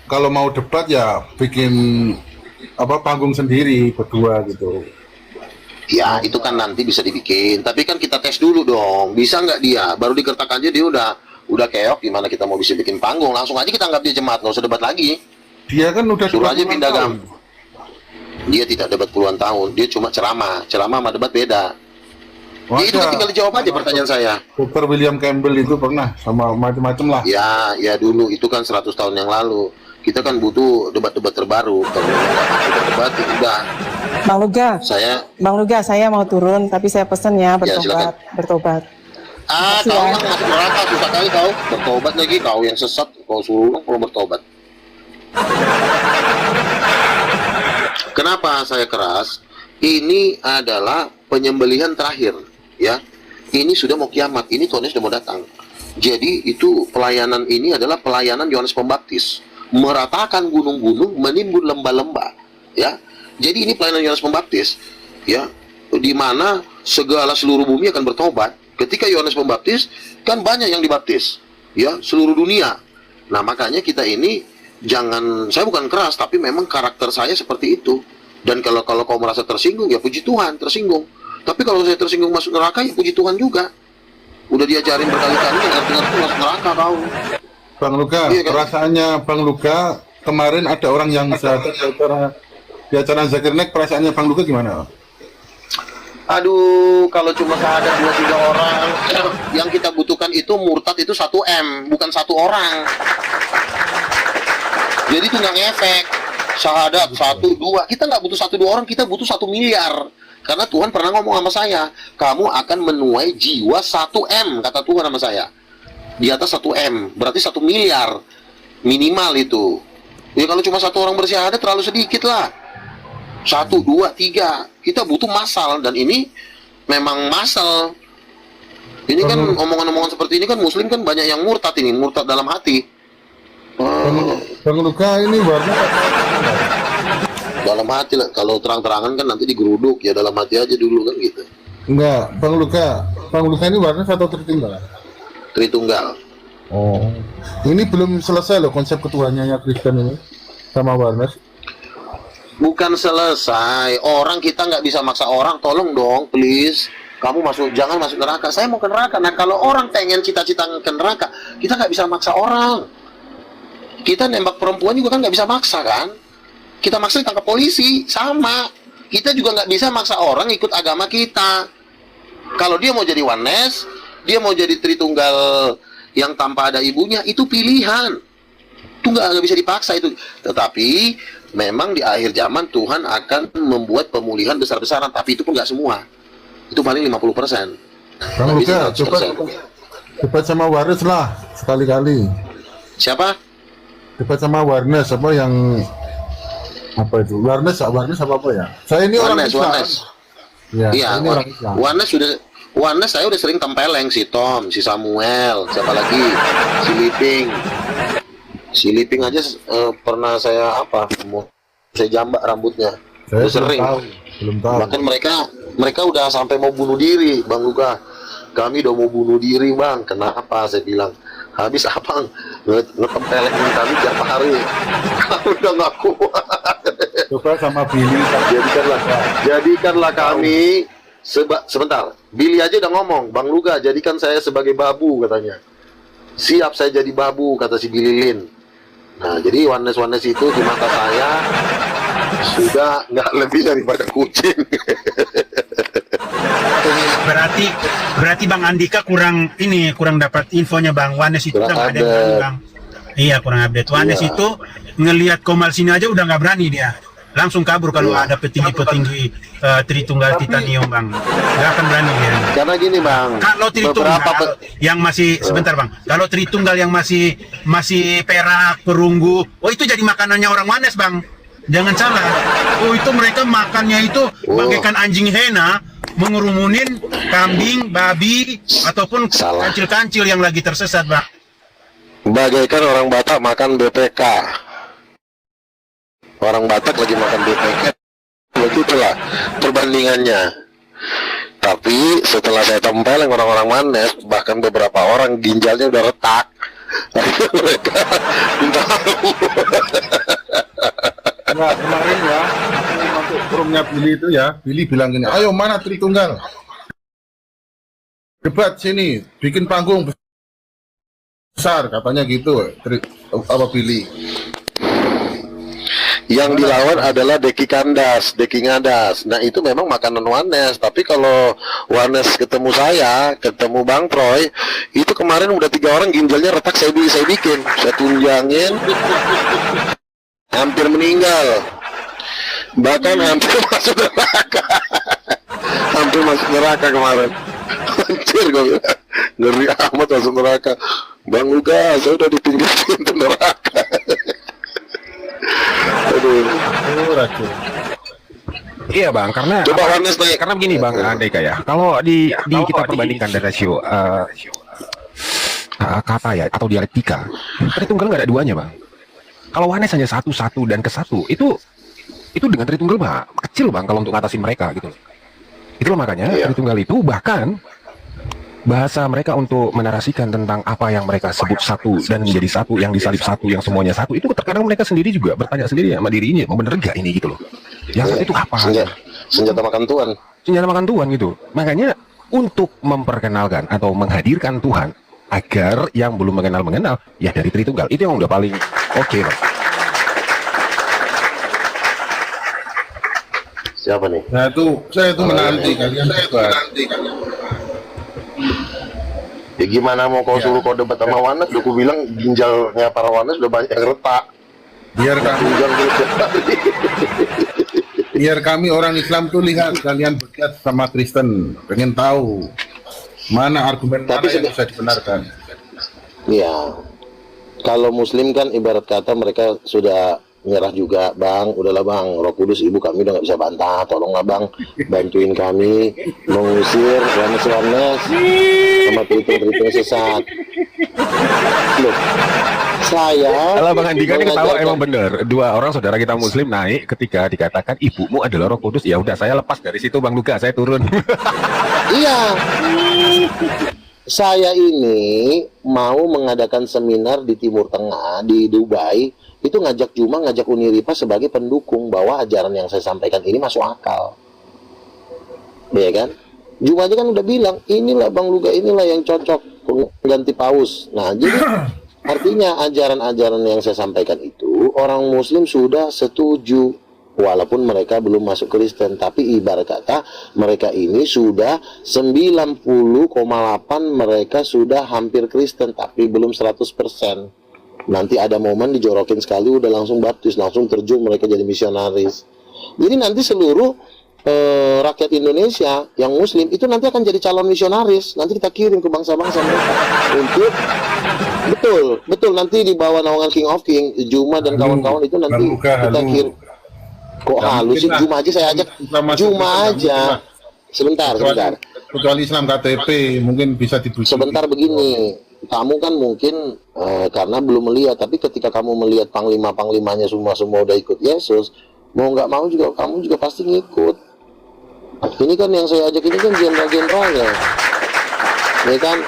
kalau mau debat ya bikin panggung sendiri berdua gitu. Ya, itu kan nanti bisa dibikin. Tapi kan kita tes dulu dong. Bisa nggak dia? Baru digertak aja dia udah keok. Gimana kita mau bisa bikin panggung? Langsung aja kita anggap dia jemaat, nggak usah debat lagi. Dia kan udah Suruh debat aja puluhan pindah tahun. Dia tidak debat puluhan tahun. Dia cuma ceramah. Ceramah sama debat beda. Ya itu kan tinggal dijawab aja pertanyaan saya. Dr. William Campbell itu pernah sama macam-macam lah. Ya dulu itu kan 100 tahun yang lalu. Kita kan butuh debat-debat terbaru. Kalau nggak debat itu udah. Bang Luga, saya mau turun, tapi saya pesen ya silakan. bertobat. Kau yang masuk neraka susah kali kau. Bertobat lagi, kau yang sesat. Kau suruh kalau bertobat. Kenapa saya keras? Ini adalah penyembelihan terakhir, ya. Ini sudah mau kiamat. Ini Tuhan sudah mau datang. Jadi itu pelayanan ini adalah pelayanan Yohanes Pembaptis, meratakan gunung-gunung, menimbun lembah-lembah, ya. Jadi ini pelayanan Yohanes Pembaptis, ya, di mana seluruh bumi akan bertobat. Ketika Yohanes Pembaptis, kan banyak yang dibaptis, ya, seluruh dunia. Nah, makanya kita ini jangan, saya bukan keras, tapi memang karakter saya seperti itu. Dan kalau kau merasa tersinggung, ya puji Tuhan, tersinggung. Tapi kalau saya tersinggung masuk neraka, ya puji Tuhan juga. Udah diajarin berkali-kali, ngerti-ngerti masuk neraka kau. Bang Luga, Iya, kan? perasaannya Bang Luga kemarin ada orang yang syahadat di acara Zakir Naik, perasaannya Bang Luga gimana? Aduh, kalau cuma ada 2-3 orang, yang kita butuhkan itu murtad itu 1M, bukan 1 orang. Jadi itu nggak ngefek. Syahadat 1-2, kita nggak butuh 1-2 orang, kita butuh 1 miliar. Karena Tuhan pernah ngomong sama saya, kamu akan menuai jiwa 1M, kata Tuhan sama saya. Di atas 1M, berarti 1 miliar minimal itu. Ya kalau cuma 1 orang bersyahadat terlalu sedikit lah. 1, 2, 3, kita butuh massal, dan ini memang massal. Ini kan omongan-omongan seperti ini kan Muslim kan banyak yang murtad ini, murtad dalam hati. Bang Luga ini warna Dalam hati lah, kalau terang-terangan kan nanti digeruduk, ya dalam hati aja dulu kan gitu. enggak, Bang Luga ini warna atau tertinggal? Tritunggal. Oh, ini belum selesai loh konsep ketuhanannya Kristen ini sama Warnes. Bukan selesai, orang kita nggak bisa maksa orang, tolong dong please. Kamu jangan masuk neraka, saya mau ke neraka. Nah kalau orang pengen cita-cita ke neraka, kita nggak bisa maksa orang. Kita nembak perempuan juga kan nggak bisa maksa kan? Kita maksa ditangkap polisi, sama. Kita juga nggak bisa maksa orang ikut agama kita. Kalau dia mau jadi Oneness, dia mau jadi Tritunggal yang tanpa ada ibunya, itu pilihan. Itu nggak bisa dipaksa itu. Tetapi memang di akhir zaman Tuhan akan membuat pemulihan besar-besaran, tapi itu pun nggak semua. Itu paling 50%. Bang Nggak bisa Luga, 100%. debat sama Warnes lah sekali-kali. Siapa? Debat sama Warnes apa yang apa itu? Warnes apa ya? Saya ini orang Islam. Oneness. Ya, Iya, saya ini orang Islam. Oneness saya udah sering tempeleng, si Tom, si Samuel, siapa lagi, si Liping. Si Liping aja pernah saya saya jambak rambutnya. Saya Udah sering. belum tahu. Bahkan mereka udah sampai mau bunuh diri, Bang Luga. Kami udah mau bunuh diri, Bang. Kenapa? Saya bilang. Habis abang ngetempelin kami tiap hari. Kami udah nggak kuat. Coba sama Billy. Jadikanlah kami sebentar. Billy aja udah ngomong, Bang Luga, jadikan saya sebagai babu katanya. Siap saya jadi babu, kata si Billy Lin. Nah, jadi Oneness itu di mata saya sudah nggak lebih daripada kucing. Berarti Bang Andika kurang dapat infonya Bang. Oneness itu Kurang udah nggak ada yang berani Bang. Iya, kurang update. Oneness Iya. itu ngelihat Komal sini aja udah nggak berani dia. Langsung kabur kalau ada petinggi-petinggi Tritunggal Titanium Bang. Nggak akan berani dia. Karena gini Bang, Kalau Tritunggal yang masih sebentar Bang. Kalau Tritunggal yang masih perak, perunggu, itu jadi makanannya orang Oneness Bang. Jangan salah. Itu mereka makannya itu bagaikan anjing hena, mengerumunin kambing, babi, ataupun Salah. kancil-kancil yang lagi tersesat Bang. bagaikan orang Batak makan BPK. Orang Batak lagi makan BPK. Begitulah perbandingannya. Tapi setelah saya tempeleng orang-orang Manes, bahkan beberapa orang ginjalnya udah retak. Mereka minta Nah, kemarin ya, masuk forumnya Billy itu ya, Billy bilang gini, ayo mana Tritunggal? Debat sini, bikin panggung besar, katanya gitu, Billy. yang dilawan adalah Deki Kandas, Deki Ngadas. Nah itu memang makanan Wanes. Tapi kalau Wanes ketemu saya, ketemu Bang Troy, itu kemarin udah 3 orang ginjalnya retak, saya bikin, saya tunjangin, hampir meninggal, bahkan hampir masuk neraka, hampir masuk neraka kemarin. Anjir gue bilang, ngeri amat masuk neraka. Bang Luka, saya udah di pintu neraka. Aduh. Iya bang, karena Coba Wanes naik. karena begini bang Andeka ya, kalau di kita perbandingkan dari rasio kata ya atau dialektika, Tritunggal nggak ada duanya bang. Kalau Wanes hanya satu dan ke satu, itu dengan Tritunggal mah kecil bang kalau untuk ngatasin mereka gitu. Itulah makanya Tritunggal itu bahkan bahasa mereka untuk menarasikan tentang apa yang mereka sebut satu dan menjadi satu, yang disalib satu, yang semuanya satu, itu terkadang mereka sendiri juga bertanya sendiri sama dirinya, mau bener gak ini gitu loh. Yang satu itu apa? Senjata makan Tuhan. Senjata makan Tuhan gitu. Makanya untuk memperkenalkan atau menghadirkan Tuhan agar yang belum mengenal ya dari Tritunggal, itu yang udah paling oke bang. Siapa nih? Nah saya itu menanti kalian debat. Ya gimana mau kau suruh kau debat sama Wanes? Udah aku bilang ginjalnya para Wanes udah banyak yang retak. Biar kami orang Islam tuh lihat kalian berdebat sama Kristen, pengen tahu mana argumen mana yang bisa dibenarkan. Iya. Kalau Muslim kan ibarat kata mereka sudah nyerah juga, Bang. Udahlah Bang, Roh Kudus Ibu kami udah nggak bisa bantah. Tolonglah Bang, bantuin kami mengusir Wanes sama tritung sesat. Loh, saya Kalau Bang Andika ini ketawa emang bener. 2 orang saudara kita Muslim naik ketika dikatakan ibumu adalah Roh Kudus. Ya udah saya lepas dari situ Bang Luka, saya turun. Iya. Saya ini mau mengadakan seminar di Timur Tengah, di Dubai, itu ngajak Juma, ngajak Uniripa sebagai pendukung bahwa ajaran yang saya sampaikan ini masuk akal. Ya kan? Juma aja kan udah bilang, inilah Bang Luga, inilah yang cocok ganti paus. Nah, jadi artinya ajaran-ajaran yang saya sampaikan itu, orang Muslim sudah setuju. Walaupun mereka belum masuk Kristen, tapi ibarat kata mereka ini sudah 90,8 mereka sudah hampir Kristen, tapi belum 100%. Nanti ada momen dijorokin sekali udah langsung baptis, langsung terjun mereka jadi misionaris. Jadi nanti seluruh rakyat Indonesia yang Muslim itu nanti akan jadi calon misionaris. Nanti kita kirim ke bangsa-bangsa mereka untuk betul nanti di bawah naungan King of King, Juma dan kawan-kawan itu nanti kita kirim. Kok halus sih? Juma aja saya ajak. Juma aja. Sebentar. Kecuali Islam KTP mungkin bisa dibujuk. Sebentar begini. Kamu kan mungkin karena belum melihat, tapi ketika kamu melihat panglima-panglimanya semua udah ikut Yesus, mau nggak mau juga kamu juga pasti ngikut. Ini kan yang saya ajak ini kan jenderal-jenderalnya. Ini kan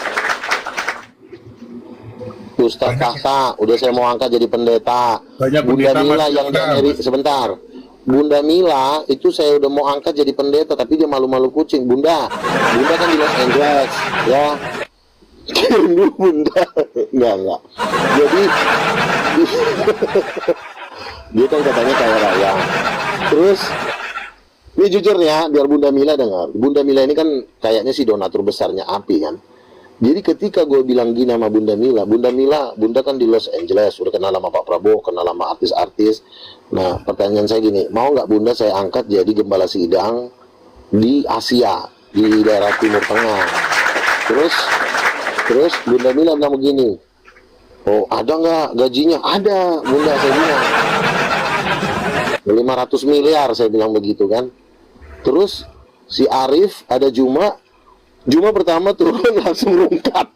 Ustaz Kahta, udah saya mau angkat jadi pendeta. Bunda Mila yang dari sebentar. Bunda Mila itu saya udah mau angkat jadi pendeta, tapi dia malu-malu kucing. Bunda kan di Los Angeles, ya. Kirim dulu Bunda. Enggak. Jadi dia kan katanya kaya raya. Terus ini jujur ya, biar Bunda Mila dengar. Bunda Mila ini kan kayaknya si donatur besarnya API kan. Jadi ketika gue bilang gini sama Bunda kan di Los Angeles, udah kenal sama Pak Prabowo, kenal sama artis-artis. Nah, pertanyaan saya gini, mau nggak Bunda saya angkat jadi gembala sidang di Asia, di daerah Timur Tengah. Terus Bunda Mila bilang begini, oh ada nggak gajinya? Ada, Bunda, saya bilang. 500 miliar, saya bilang begitu kan. Terus si Arif, ada Juma pertama turun langsung rungkat.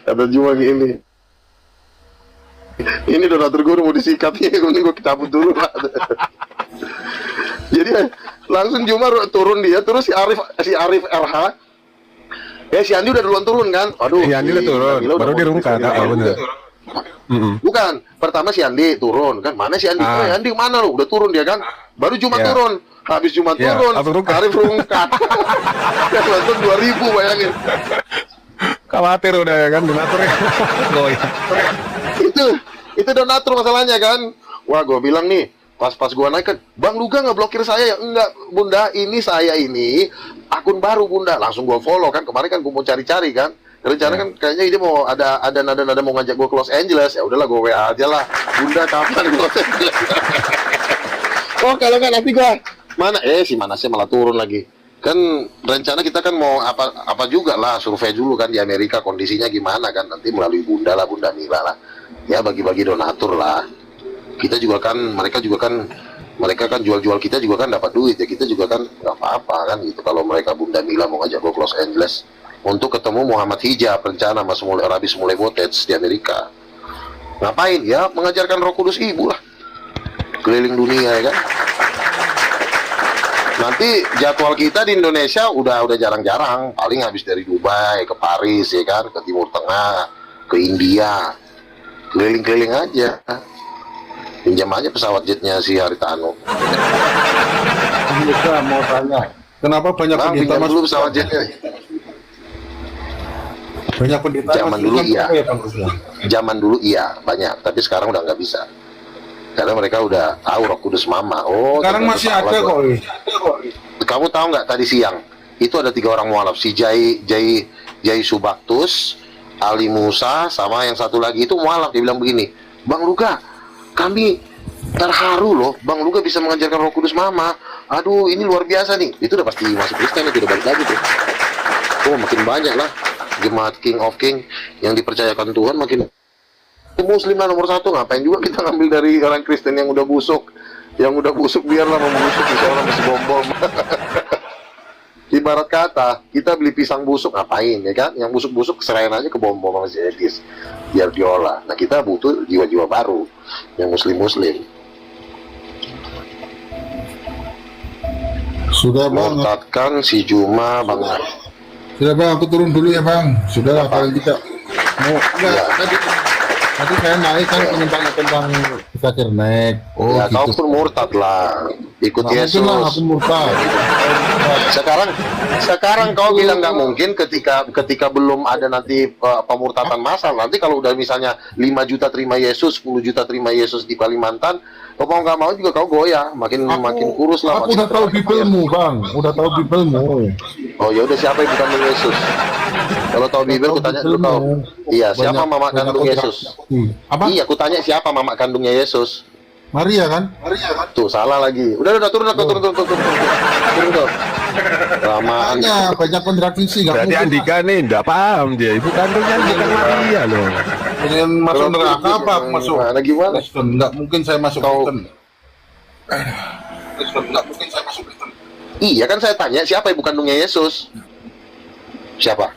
Ada Juma gini, Ini donatur gue mau disikat nih, ini gue cabut dulu lah. Jadi langsung Juma turun dia, terus si Arif RH, si Andi udah duluan turun kan? Aduh, Iya, Andi udah si turun, Nabila baru mau dirungkat, disuruh. bener. Bukan, pertama si Andi turun kan? Mana si Andi? Andi kemana lu? Udah turun dia kan? Baru Jumat Iya. turun. Habis Jumat Iya, turun, langsung rungkat. Arif rungkat. Kan langsung 2.000 bayangin. Khawatir udah ya kan donaturnya. Goyah. Itu donatur masalahnya kan. Wah, gue bilang nih, pas gue naik kan, Bang Luga nggak blokir saya ya? Enggak, Bunda, ini saya ini akun baru Bunda. Langsung gue follow kan. Kemarin kan gue mau cari-cari kan. Rencana kan kayaknya ini mau ada nada mau ngajak gue ke Los Angeles. Ya udahlah, gue WA aja lah. Bunda kapan ke Los Angeles? Oh, kalau nggak nanti gue mana? Si Manasnya malah turun lagi. Kan rencana kita kan mau apa juga lah, survei dulu kan di Amerika kondisinya gimana kan, nanti melalui Bunda Mila lah. Ya bagi-bagi donatur lah. Kita juga kan, mereka kan jual-jual kita juga kan dapat duit ya, kita juga kan nggak apa-apa kan gitu. Kalau mereka Bunda Mila mau ngajak gue ke Los Angeles untuk ketemu Muhammad Hijab, rencana Mas Rabi Mulai Botage di Amerika. Ngapain? Ya mengajarkan Roh Kudus Ibu lah, keliling dunia ya kan. Nanti jadwal kita di Indonesia udah jarang-jarang, paling habis dari Dubai ke Paris ya kan, ke Timur Tengah, ke India, keliling-keliling aja. Pinjam aja pesawat jetnya si Haritano. Bisa mau tanya, kenapa banyak Bang, pendeta pinjam masuk dulu pesawat jetnya. Banyak pendeta Zaman masuk dulu Islam, iya. kenapa ya, Bang Ruslan? Zaman dulu iya banyak, tapi sekarang udah nggak bisa. Karena mereka udah tahu Roh Kudus Mama. Oh, Sekarang ternyata masih salah ada gua. kok. Kamu tahu nggak tadi siang itu ada 3 orang mualaf, si Jai Subaktus, Ali Musa, sama yang satu lagi itu mualaf. Dia bilang begini, Bang Luga, kami terharu loh, Bang Luga bisa mengajarkan Roh Kudus Mama. Aduh, ini luar biasa nih. Itu udah pasti masuk Kristen, itu udah balik lagi tuh. Oh, makin banyak lah jemaat King of King yang dipercayakan Tuhan, makin Muslim lah nomor 1. Ngapain juga kita ngambil dari orang Kristen yang udah busuk. Yang udah busuk biarlah membusuk, bisa orang masih bom-bom. Ibarat kata, kita beli pisang busuk ngapain ya kan? Yang busuk-busuk serahin aja ke bom-bom sama si Edis biar diolah. Nah, kita butuh jiwa-jiwa baru yang muslim-muslim. Sudah Bang, Murtadkan si Juma Bang. sudah Bang, aku turun dulu ya Bang. Sudahlah kalau kita mau Ya. tadi saya naik kan ingin tanya tentang Zakirnek. Oh Ya, kau gitu. pun murtad lah, ikut Nggak Yesus. mungkin lah aku murtad. Sekarang kau bilang nggak mungkin ketika belum ada nanti pemurtatan massal. Nanti kalau udah misalnya 5 juta terima Yesus, 10 juta terima Yesus di Kalimantan, kau mau nggak mau juga kau goyah, makin kurus lah. Aku udah tahu Bibelmu Bang, udah tahu Bibelmu. Oh ya udah, siapa yang dikandung Yesus? Kalau tahu Bibel, aku tanya dulu kau. Iya, siapa mama kandung Yesus? Apa? Iya, aku tanya siapa mama kandungnya Yesus? Maria kan? Tuh salah lagi. Udah turun tuh. Lamaan. Makanya banyak kontradiksi nggak Berarti mungkin Andika nih enggak paham dia. Ibu kandungnya Andika Maria loh. pengen masuk neraka apa aku masuk Gimana? Kristen? Nggak mungkin saya masuk Kau- Kristen. Kristen, nggak mungkin saya masuk Kristen. Iya kan saya tanya siapa ibu kandungnya Yesus? Siapa?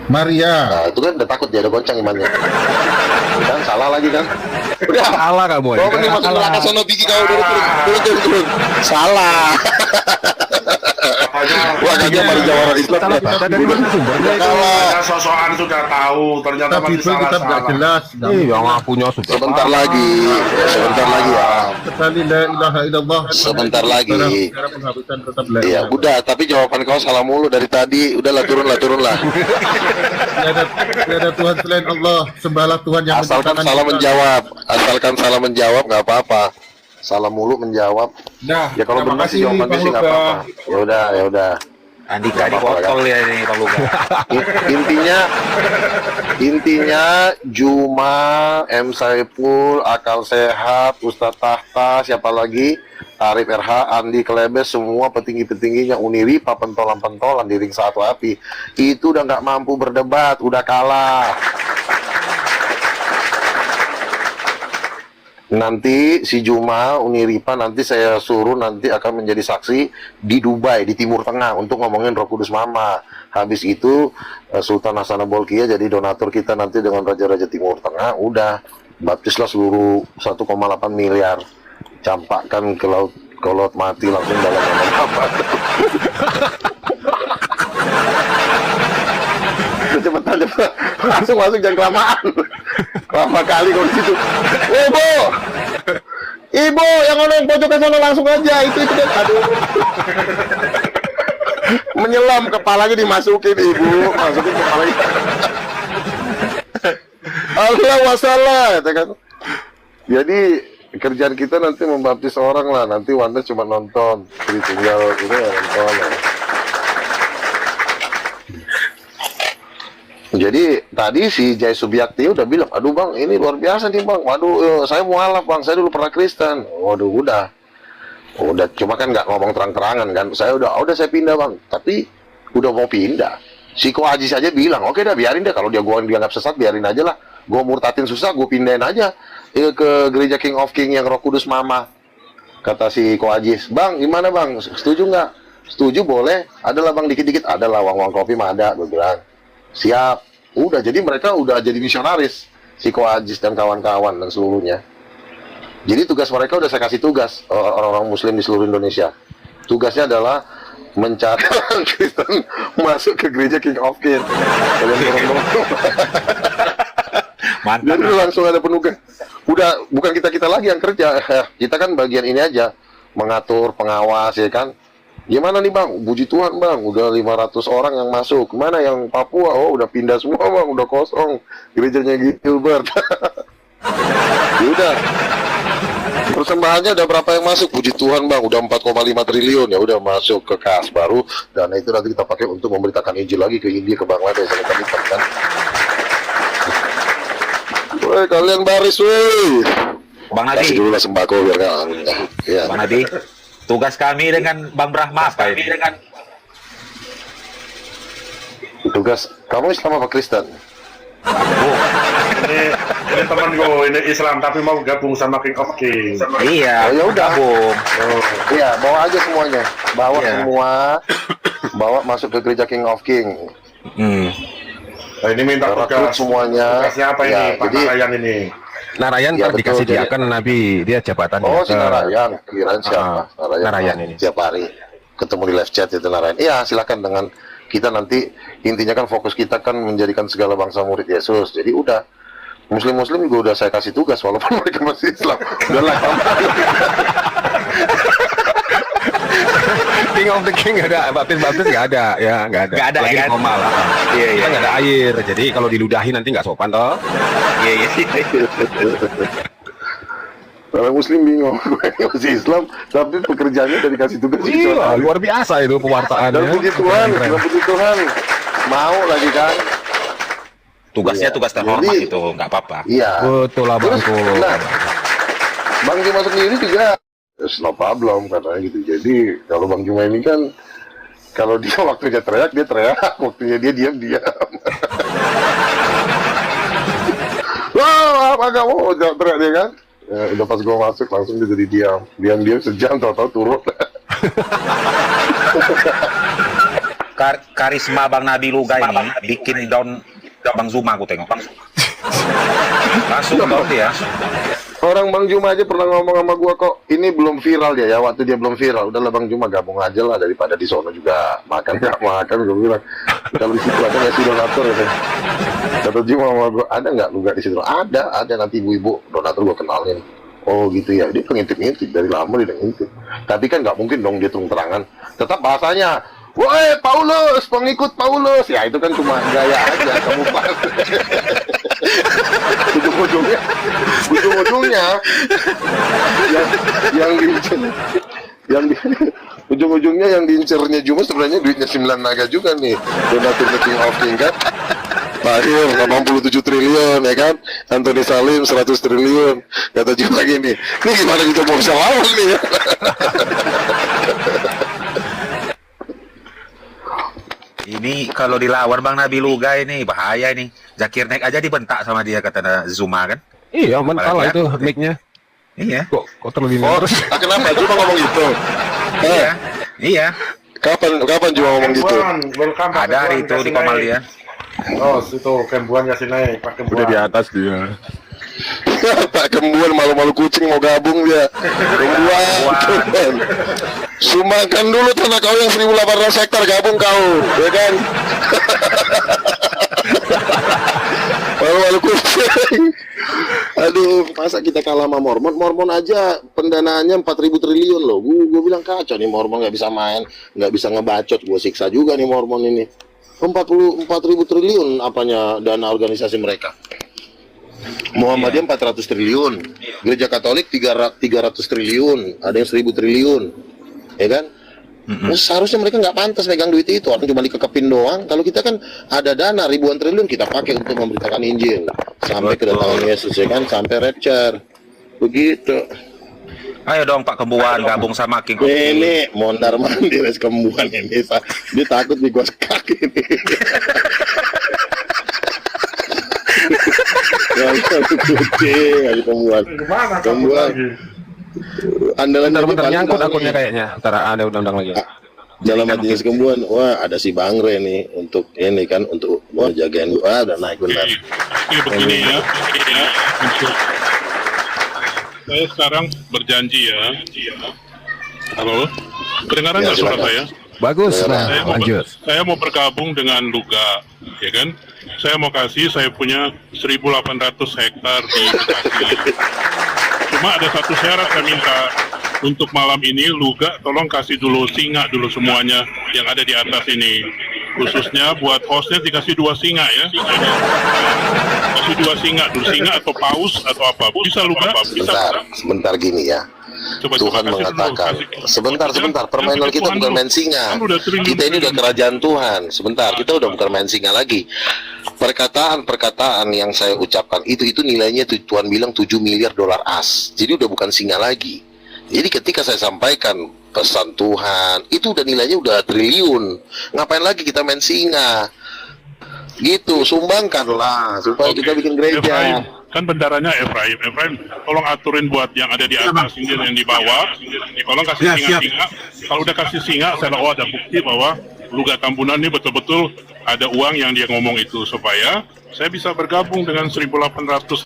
Maria. Nah itu kan udah takut dia, ada goncang imannya. Kan salah lagi kan? Udah. Salah kamu Kau mending masuk neraka sono biji kau turun. Salah. Wah kagak pada jawaban Islam. Salah kita dari mana sumbernya itu? Sosokan sudah tahu, ternyata Tapi masih Bibel kita nggak salah-salah. jelas. nggak Ih, mungkin. yang akunya sudah. Sebentar lagi ya. Sekali la ilaha illallah. Sebentar lagi. Cara penghabisan tetap la Iya, ilaha. udah. Tapi jawaban kau salah mulu dari tadi. Udahlah turunlah. Tiada Tuhan selain Allah. Sembahlah Tuhan yang Asalkan menciptakan salah kita. menjawab, nggak apa-apa. Salah mulu menjawab. Nah, Ya kalau terima benar kasih, sih jawabannya Bang sih nggak Luka. apa-apa. Ya udah. Andika Nggak apa-apa, dipotol ya ini Pak Luka. Intinya Juma, M Saiful, Akal Sehat, Ustadz Tahta, siapa lagi? Arif RH, Andi Kelebes, semua petinggi-petingginya Uniripa, pentolan-pentolan di ring satu api. Itu udah nggak mampu berdebat, udah kalah. Nanti si Juma Uniripa nanti saya suruh nanti akan menjadi saksi di Dubai, di Timur Tengah untuk ngomongin Roh Kudus Mama. Habis itu Sultan Hasanah Bolkiah jadi donatur kita nanti dengan raja-raja Timur Tengah. Udah baptislah seluruh 1,8 miliar, campakkan ke laut mati langsung dalam nama Bapa. Cepetan langsung masuk, jangan kelamaan. Lama kali kau di situ. Ibu yang orang pojokan sana langsung aja itu kan. Aduh. Menyelam kepalanya dimasukin ibu, masukin kepalanya. Allah wassalam, kan. Jadi kerjaan kita nanti membaptis orang lah. Nanti Wanda cuma nonton, jadi tinggal ini nonton. Jadi tadi si Jai Subiakti udah bilang, aduh bang, ini luar biasa nih bang. Waduh, saya mualaf bang, saya dulu pernah Kristen. Waduh, udah, cuma kan nggak ngomong terang-terangan kan. Saya udah saya pindah bang. Tapi udah mau pindah. Si Ko Haji saja bilang, oke dah biarin deh. Kalau dia dianggap sesat, biarin aja lah. Gue murtatin susah, gue pindahin aja ke gereja King of King yang Roh Kudus Mama. Kata si Ko Haji, bang, gimana bang? Setuju nggak? Setuju boleh. Adalah bang, dikit-dikit. Adalah uang kopi mah ada, gue bilang. Siap, udah, jadi mereka udah jadi misionaris, si Ko Ajis dan kawan-kawan dan seluruhnya. Jadi tugas mereka udah saya kasih tugas, orang-orang muslim di seluruh Indonesia. Tugasnya adalah mencari orang Kristen masuk ke gereja King of King. Kalian dorong-dorong. Mantap. Jadi langsung ada penugas. Udah, bukan kita lagi yang kerja, kita kan bagian ini aja, mengatur, pengawas, ya kan. Gimana nih bang? Puji Tuhan bang, udah 500 orang yang masuk. Mana yang Papua? Oh udah pindah semua bang, udah kosong. Gerejanya Gilbert. Udah. Persembahannya udah berapa yang masuk? Puji Tuhan bang, udah 4,5 triliun. Ya udah masuk ke kas baru. Dan itu nanti kita pakai untuk memberitakan Injil lagi ke India, ke Bangladesh, kan. Woi kalian baris woi. Bang Nadi. Kasih dulu lah sembako biar nggak. Ya. Bang Nadi. Tugas kami dengan Bang Brahma apa ini? Tugas kamu Islam apa Kristen? Ini teman gue, ini Islam tapi mau gabung sama King of King. Iya, ya udah. gabung. Iya, bawa aja semuanya. Bawa Iya. semua. Bawa masuk ke gereja King of King. Nah, ini minta Rekrut tugas. semuanya. Tugasnya apa Ya, ini, Pak jadi- Narayan ini? Narayan Ya, kan betul, dikasih jadi- diaken Nabi, dia jabatan Oh, si diaken. Narayan. Kirain siapa? Narayan ini. Tiap hari ketemu di live chat itu Narayan. Iya, silakan dengan kita nanti intinya kan fokus kita kan menjadikan segala bangsa murid Yesus. Jadi udah Muslim juga udah saya kasih tugas walaupun mereka masih Islam. Udah lah. King of the King nggak ada, baptis nggak ada, ya nggak ada. Nggak ada, Lagi ya kan? di koma lah. Iya, Kita nggak ada air, jadi kalau diludahi nanti nggak sopan toh. Iya. Orang Muslim bingung, gue masih Islam, tapi pekerjaannya udah dikasih tugas. Iya, luar biasa itu pewartaannya. Dan puji Tuhan, Keren. dan puji Tuhan, mau lagi kan? Tugasnya Iya. tugas terhormat Jadi- itu, nggak apa-apa. Iya. Betul lah Terus, bangku. nah, Bang Juma sendiri juga, no problem katanya gitu. Jadi kalau Bang Juma ini kan, kalau dia waktunya teriak, dia teriak, waktunya dia diam. Wah, apa kamu? Jangan teriak dia kan? Ya, udah pas gua masuk langsung dia jadi diam. Diam sejam, tahu-tahu turun. Karisma Bang Nabi Luga ini bikin down Bang Zuma aku tengok. Masuk down dia. Orang Bang Juma aja pernah ngomong sama gua kok, ini belum viral dia ya, waktu dia belum viral. Udahlah Bang Juma gabung aja lah daripada di sono juga makan nggak makan. Gua bilang kalau di situ ada nggak sih donatur gitu. Kata Juma sama gua, ada nggak lu nggak di situ? Ada nanti ibu-ibu donatur gua kenalin. Oh gitu ya, dia pengintip-ngintip dari lama dia ngintip. Tapi kan nggak mungkin dong dia terang-terangan. Tetap bahasanya, woi Paulus, pengikut Paulus. Ya itu kan cuma gaya aja, kamu pas. Ujung-ujungnya ujung-ujungnya yang diincernya Juma sebenarnya duitnya 9 naga juga nih, donaturnya King of King kan. Lahir 87 triliun ya kan, Anthony Salim 100 triliun. Kata Juma gini, ini gimana kita mau bisa lawan nih ya? Ini kalau dilawan Bang Nabi Luga ini bahaya ini. Zakir Naik aja dibentak sama dia kata Zuma kan. Iya, kalah Apalagi itu kan? mic-nya. Iya. Kok terlalu Oh, terus? kenapa cuma ngomong gitu? Iya. Iya. Kapan cuma ngomong gitu? Kembuan, welcome Pak Ada hari Kembuan, itu di kasih Komalia. naik. Oh, situ Kembuan kasih naik, Pak Kembuan. Udah di atas dia. Pak Kembuan malu-malu kucing mau gabung dia. Kembuan. Sumbangkan dulu tanah kau yang 1.800 hektar, gabung kau, ya kan? Malu-malu kucing. Aduh, masa kita kalah sama Mormon? Mormon aja pendanaannya 4.000 triliun loh. Gue bilang kacau nih Mormon, nggak bisa main, nggak bisa ngebacot. Gue siksa juga nih Mormon ini. 44.000 triliun apanya dana organisasi mereka. Muhammadiyah 400 triliun, Gereja Katolik 300 triliun, ada yang 1.000 triliun, ya kan? Nah, seharusnya mereka nggak pantas megang duit itu, orang cuma dikekepin doang. Kalau kita kan ada dana ribuan triliun kita pakai untuk memberitakan Injil sampai kedatangan Yesus, ya kan? Sampai rapture, begitu. Ayo dong Pak Kembuan gabung sama King of Kings. Ini mondar mandir Kembuan ini, dia takut di gua sekak ini. Kembuan. Gimana Kembuan. Andalan Bentar nyangkut akunnya kayaknya. Ntar ada undang-undang lagi. Dalam hatinya Kembuan, wah ada si Bang Re nih untuk ini kan, untuk jagain gua, udah naik benar. Ini begini ya, untuk saya sekarang berjanji ya. Halo, kedengaran Ya, nggak suara silakan. saya? Bagus, nah, lanjut. Saya mau bergabung dengan Luga, ya kan? Saya mau kasih, saya punya 1.800 hektar di Bekasi. Cuma ada satu syarat saya minta. Untuk malam ini, Luga tolong kasih dulu singa dulu semuanya yang ada di atas ini. Khususnya buat hostnya dikasih 2 singa ya. Kasih 2 singa dulu, singa atau paus atau apa. Bisa Luga? Bisa. Sebentar gini ya. Coba Tuhan kasih mengatakan, dulu, kasih. sebentar, permainan kita Tuhan bukan dulu. main singa. Kan udah triliun. Kita ini udah kerajaan Tuhan. Sebentar, kita udah bukan main singa lagi. Perkataan yang saya ucapkan itu nilainya Tuhan bilang 7 miliar dolar as. Jadi udah bukan singa lagi. Jadi ketika saya sampaikan pesan Tuhan, itu udah nilainya udah triliun. Ngapain lagi kita main singa? Gitu, sumbangkanlah supaya kita bikin gereja. Efraim, kan bendaranya Efraim. Efraim, tolong aturin buat yang ada di atas, ini yang di bawah. Tolong kasih Ya, siap. singa-singa. Kalau udah kasih singa, saya tahu ada bukti bahwa Luga Tambunan ini betul-betul ada uang yang dia ngomong itu, supaya saya bisa bergabung dengan 1.800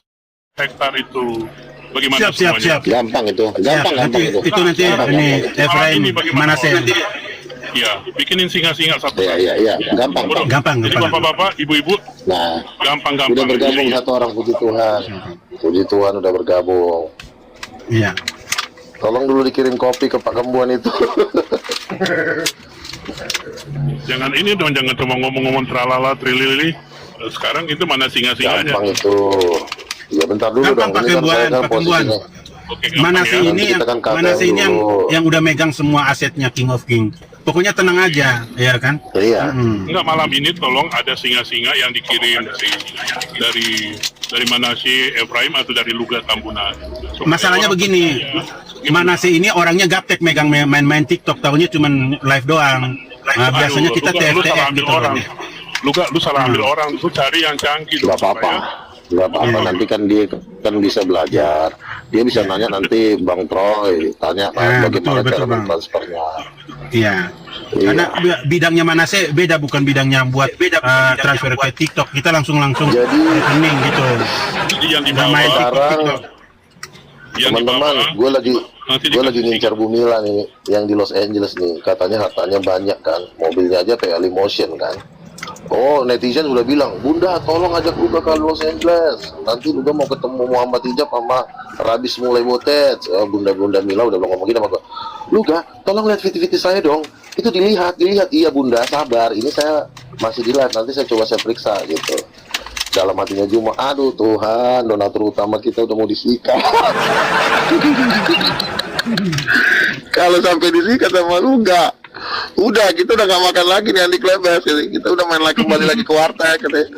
hektar itu. Bagaimana Siap. semuanya? Gampang itu, gampang itu. Itu nanti ini Efraim Manase. Ya, bikinin singa-singa satu. Iya, gampang. Gampang. Jadi bapak-bapak, ibu-ibu, Nah, gampang-gampang. udah bergabung satu orang, puji Tuhan. Puji Tuhan udah bergabung. Iya. Tolong dulu dikirim kopi ke Pak Kembuan itu. Jangan ini dong, jangan cuma ngomong-ngomong tralala, trilili. Sekarang itu mana singa-singanya? Gampang itu. Ya bentar dulu Gampang, dong. Pak Ini kan Kembuan, saya kan Pak Kembuan. posisinya. Oke, gampang Manase ya. ini Nanti yang kita kan KTM Manase ini dulu. yang udah megang semua asetnya King of King. Pokoknya tenang aja, ya kan? Iya. Enggak, malam ini tolong ada singa-singa yang dikirim dari Manase Efraim atau dari Luga Tambunan. Supaya Masalahnya orang- begini, Manase ini orangnya gaptek megang main-main TikTok, tahunya cuma live doang. Nah, biasanya kita Luga, lu salah TFTF ambil gitu. orang. Lu salah ambil orang, lu cari yang canggih. Gak apa-apa. Gak apa-apa, nanti kan dia kan bisa belajar. Dia bisa nanya nanti Bang Troy, tanya bagaimana betul, cara Bang. mentransfernya. Iya. Karena bidangnya Manase beda, bukan bidangnya buat transfer ke TikTok. Kita langsung Jadi rekening gitu. Jadi yang Nggak dibawa, main sekarang yang teman-teman, dibawa, gue lagi nanti gue lagi dikasih. ngincar Bumila nih, yang di Los Angeles nih. Katanya hartanya banyak kan, mobilnya aja kayak Limousine kan. Oh, netizen udah bilang, Bunda tolong ajak Luga ke Los Angeles. Nanti Luga mau ketemu Muhammad Hijab sama Rabis Mulai Botet. Bunda Mila udah ngomong gini sama gue. Luga, tolong lihat video saya dong. Itu dilihat. Iya Bunda, sabar. Ini saya masih dilihat. Nanti saya coba saya periksa gitu. Dalam hatinya Juma, aduh Tuhan, donatur utama kita udah mau disikat. Kalau sampai disikat sama Luga, udah kita udah gak makan lagi nih Andi Klebes, kita udah main lagi kembali lagi ke warteg katanya.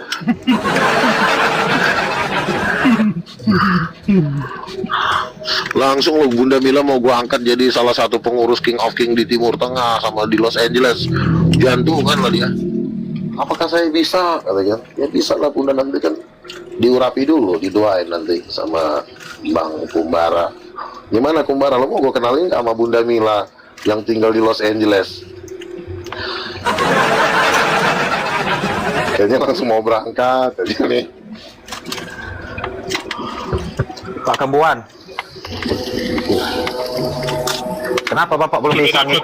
Langsung loh Bunda Mila mau gua angkat jadi salah satu pengurus King of King di Timur Tengah sama di Los Angeles. Jantungan lah dia. Apakah saya bisa? Katanya. Ya bisa lah Bunda, nanti kan diurapi dulu, didoain nanti sama Bang Pumbara. Gimana Kumbara, lo mau gue kenalin nggak sama Bunda Mila yang tinggal di Los Angeles? Kayaknya langsung mau berangkat tadi nih. Pak Kembuan. Kenapa Bapak belum Udah bisa? dapet,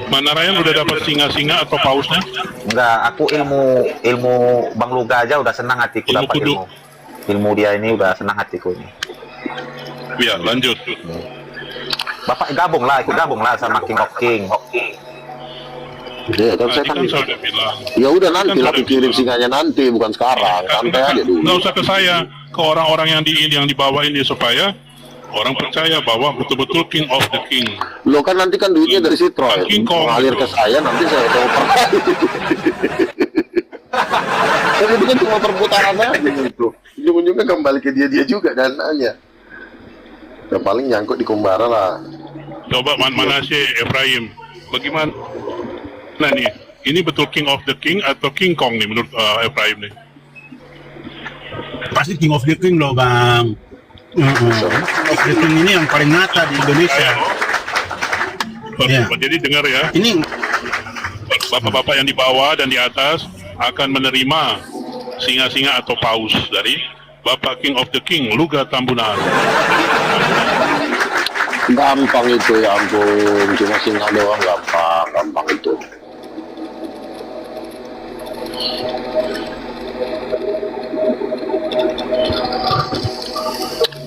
Mana Ryan udah dapat singa-singa atau pausnya? Enggak, aku ilmu Bang Luga aja udah senang hatiku Ilmu dapat kudu. ilmu dia ini udah senang hatiku ini. Ya, lanjut. Bapak ikut gabung lah sama King of King. Ya kan saya kan, Tadi kan saya udah bilang. ya udah nanti Kan lah saya kirim singanya nanti, bukan sekarang. Santai aja dulu. Nggak usah ke saya, ke orang-orang yang dibawa ini supaya orang percaya bahwa betul-betul King of the King. Lo kan nanti kan duitnya dari si Troy, King Kong. mengalir ke saya, nanti saya oper. Itu kan cuma perputaran aja gitu. Ujung-ujungnya kembali ke dia juga dananya. Ya paling nyangkut di Kumbara lah. Coba mana sih Efraim? Bagaimana? Nah nih, ini betul King of the King atau King Kong nih menurut Efraim nih? Pasti King of the King loh Bang. King of the King ini yang paling nyata di Indonesia. Ya. Jadi dengar ya, Ini bapak-bapak yang di bawah dan di atas akan menerima singa-singa atau paus dari Bapak King of the King, Luga Tambunan. Gampang itu, ya ampun, cuma singa doang, gampang itu.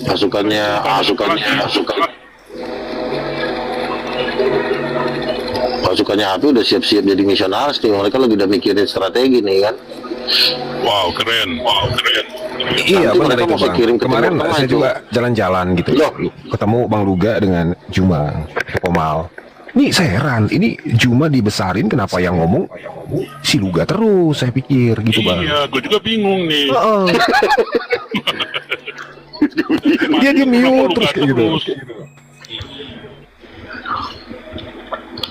Pasukannya api udah siap-siap jadi misionaris nih, mereka lagi udah mikirin strategi nih kan. Wow, keren. Iya Nanti benar mereka itu mau saya Bang. kirim ke Kemarin Timur Tengah saya itu. juga jalan-jalan gitu. Loh. Ketemu Bang Luga dengan Juma Komal. Ini saya heran, ini Juma dibesarin kenapa yang ngomong si Luga terus, saya pikir gitu Bang. Iya, gue juga bingung nih. Heeh. Dia mute terus kayak gitu.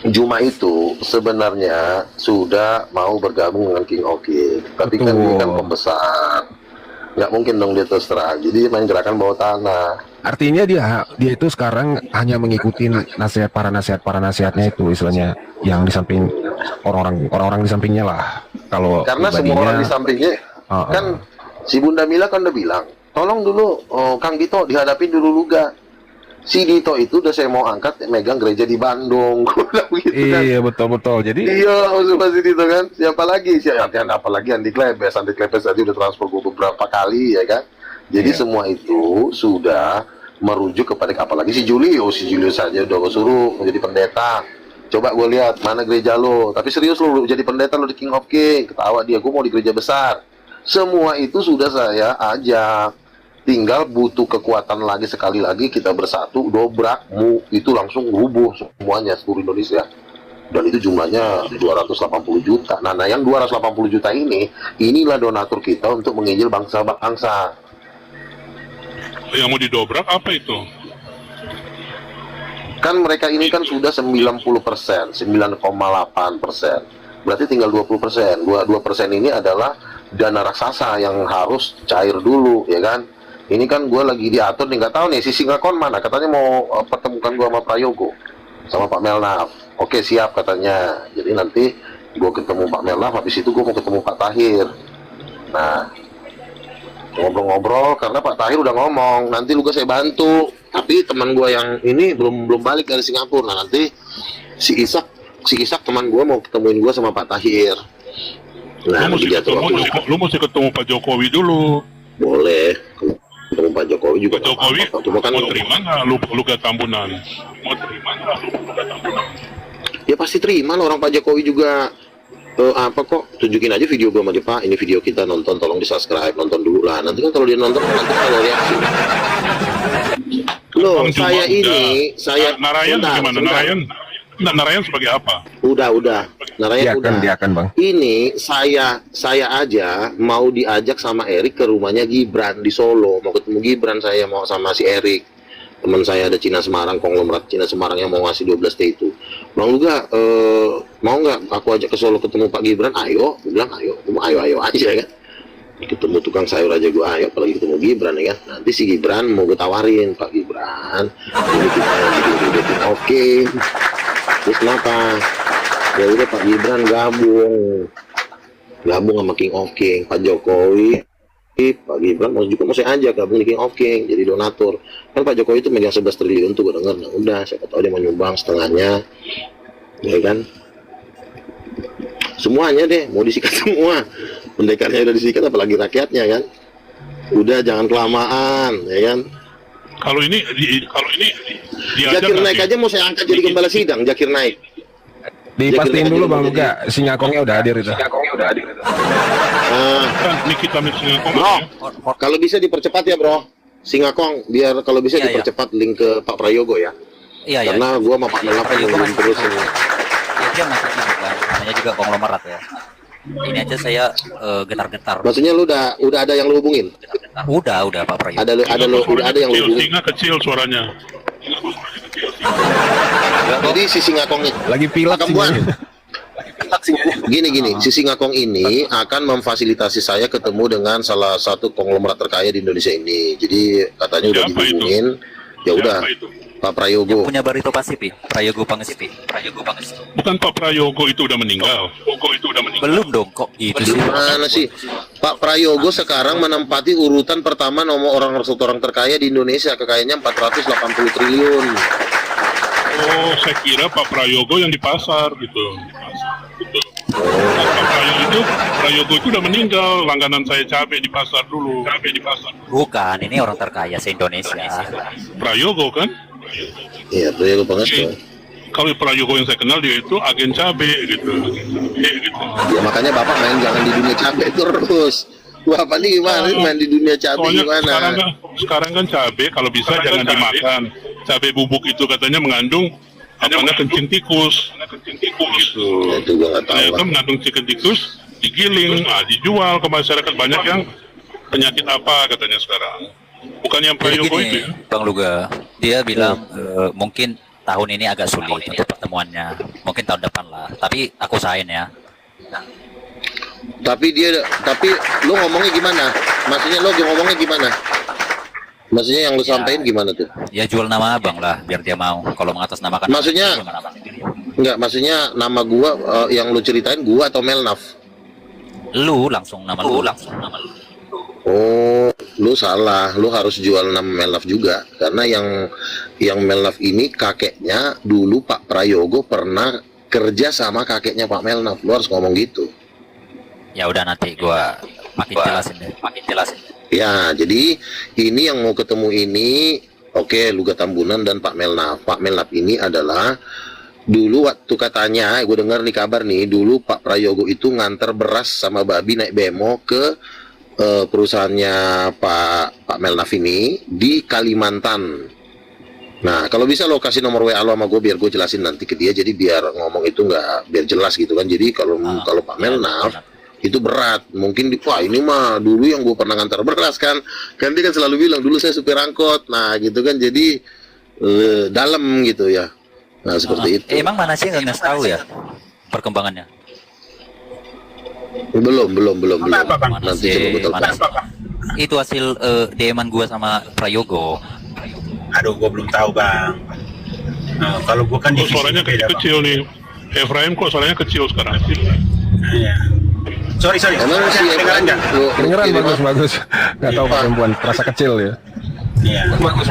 Juma itu sebenarnya sudah mau bergabung dengan King of King, tapi kan Betul. dia kan pembesar, nggak mungkin dong dia terus terang, jadi dia main gerakan bawah tanah. Artinya dia itu sekarang hanya mengikuti nasihat para nasihatnya itu istilahnya yang di samping orang-orang di sampingnya lah. Kalau Karena semua orang di sampingnya kan si Bunda Mila kan udah bilang, tolong dulu Kang Dito dihadapin dulu Luga. Si Dito itu udah saya mau angkat megang gereja di Bandung. Gua bilang gitu kan. Iya betul. Jadi Iya, maksud si Dito kan. Siapa lagi? Apa lagi Andi Klebes tadi udah transfer gue beberapa kali ya kan. Jadi semua itu sudah merujuk kepada apalagi si Julius saja udah gue suruh menjadi pendeta. Coba gue lihat mana gereja lo. Tapi serius lo jadi pendeta lo di King of King. Ketawa dia, gue mau di gereja besar. Semua itu sudah saya ajak. Tinggal butuh kekuatan lagi, sekali lagi kita bersatu, dobrak, itu langsung rubuh semuanya seluruh Indonesia. Dan itu jumlahnya 280 juta. Nah yang 280 juta inilah donatur kita untuk menginjil bangsa-bangsa. Yang mau didobrak apa itu? Kan mereka ini kan sudah 90%, 9,8%. Berarti tinggal 20%. 2% ini adalah dana raksasa yang harus cair dulu, ya kan? Ini kan gue lagi diatur nih, nggak tahu nih si Singakon mana, katanya mau pertemukan gue sama Prayogo sama Pak Melnaf. Oke siap katanya, jadi nanti gue ketemu Pak Melnaf, habis itu gue mau ketemu Pak Tahir. Nah ngobrol-ngobrol, karena Pak Tahir udah ngomong nanti lu saya bantu, tapi teman gue yang ini belum balik dari Singapura. Nah nanti si Isak teman gue mau ketemuin gue sama Pak Tahir. Nah lu mesti ketemu Pak Jokowi dulu. Boleh ketemu Pak Jokowi juga. Pak Jokowi cuma kan mau terima nggak Luga Tambunan? Ya pasti terima lah, orang Pak Jokowi juga. Apa kok tunjukin aja video gue sama dia, Pak, ini video kita, nonton, tolong di subscribe, nonton dulu lah. Nanti kan kalau dia nonton nanti kalau reaksi loh. Saya ini saya Narayan gimana? Narayan sebagai apa? Udah Narayan dia akan Bang. Ini saya aja mau diajak sama Erik ke rumahnya Gibran di Solo, mau ketemu Gibran, saya mau sama si Erik, teman saya ada Cina Semarang, konglomerat Cina Semarang yang mau ngasih 12 T itu. Bang Luga mau nggak aku ajak ke Solo ketemu Pak Gibran? Ayo, gue bilang ayo aja kan. Ketemu tukang sayur aja gue ayo, apalagi ketemu Gibran ya kan. Nanti si Gibran mau gue tawarin, Pak Gibran, kan. Ini kita udah oke. Terus kenapa? Ya udah Pak Gibran gabung sama King of King. Pak Jokowi, Pak Gibran mau saya ajak gabung di King of King jadi donatur. Kan Pak Jokowi itu megang 11 triliun tuh gue denger. Nah udah, siapa tahu dia mau nyumbang setengahnya, ya kan? Semuanya deh mau disikat semua. Pendekarnya udah disikat, apalagi rakyatnya kan. Udah jangan kelamaan, ya kan? Kalau ini Zakir Naik aja mau saya angkat jadi gembala sidang, Zakir Naik. Dipastiin dulu Bang Luga, si Ngakongnya udah hadir itu. Nikita Singakong. Bro, kalau bisa dipercepat ya bro, Singakong, biar kalau bisa dipercepat link ke Pak Prayogo ya. Iya. Karena gua sama Pak Melap nungguin terus ini. Dia masih sibuk kan, namanya juga konglomerat ya. Ini aja saya getar-getar. Maksudnya lu udah ada yang lu hubungin? Udah Pak Prayogo. Udah ada yang lu hubungin. Singa kecil suaranya. Jadi si Singakong Lagi pilek Gini, si Singakong ini akan memfasilitasi saya ketemu dengan salah satu konglomerat terkaya di Indonesia ini. Jadi katanya udah dihubungin. Ya udah, Pak Prayogo. Punya Barito Pasifik, Prayogo Pangesipi. Bukan Pak Prayogo itu udah meninggal. Belum dong kok itu sih. Mana sih? Pak Prayogo sekarang menempati urutan pertama nomor orang terkaya di Indonesia. Kekayaannya 480 triliun. Oh, saya kira Pak Prayogo yang di pasar gitu. Prayogo itu udah meninggal, langganan saya cabai di pasar dulu. Bukan, ini orang terkaya se-Indonesia. Prayogo kan? Iya, Prayogo Pangestu. Kalau Prayogo yang saya kenal dia itu agen cabai gitu. Ya makanya Bapak jangan di dunia cabai terus. Bapak ini gimana main di dunia cabai gimana? Sekarang kan cabai kalau bisa jangan dimakan. Cabai bubuk itu katanya mengandung kencing tikus. Gitu. Ya, itu gua nggak tahu. Ternyata mengandung kencing tikus, digiling, dijual ke masyarakat, banyak yang penyakit apa katanya sekarang. Bukan yang Prayogo itu ya. Bang Luga, dia bilang mungkin tahun ini agak sulit untuk pertemuannya. Mungkin tahun depan lah. Tapi aku usahain ya. Tapi lu ngomongnya gimana? Maksudnya yang lu sampein gimana tuh? Ya jual nama abang lah, biar dia mau. Kalau mengatasnamakan. Maksudnya nama gua yang lu ceritain gua atau Melnaf? Lu langsung nama lu. Oh, lu salah. Lu harus jual nama Melnaf juga. Karena yang Melnaf ini kakeknya dulu Pak Prayogo pernah kerja sama kakeknya Pak Melnaf. Lu harus ngomong gitu. Ya udah nanti gua makin jelasin. Ya, jadi ini yang mau ketemu ini, oke, Luga Tambunan dan Pak Melnaf. Pak Melnaf ini adalah dulu waktu katanya, gue dengar nih kabar nih, dulu Pak Prayogo itu nganter beras sama babi naik bemo ke perusahaannya Pak Melnaf ini di Kalimantan. Nah, kalau bisa lo kasih nomor WA lo sama gue biar gue jelasin nanti ke dia, jadi biar ngomong itu biar jelas gitu kan. Jadi kalau Pak Melnaf itu berat, mungkin wah ini mah dulu yang gue pernah ngantar beras kan dia kan selalu bilang dulu saya supir angkot, nah gitu kan, jadi dalam gitu ya. Nah seperti itu. Emang mana sih nggak ngasih tahu ya perkembangannya? Belum. Nanti coba gue telepon. Itu hasil DM-an gue sama Prayogo. Aduh, gue belum tahu bang. Kalau gue kan divisi suaranya kecil nih. Efraim kok suaranya kecil sekarang? Iya. Sorry. Emang sih kedengeran nggak? Kedengeran bagus. Nggak tahu perempuan terasa kecil ya. Iya. Bagus.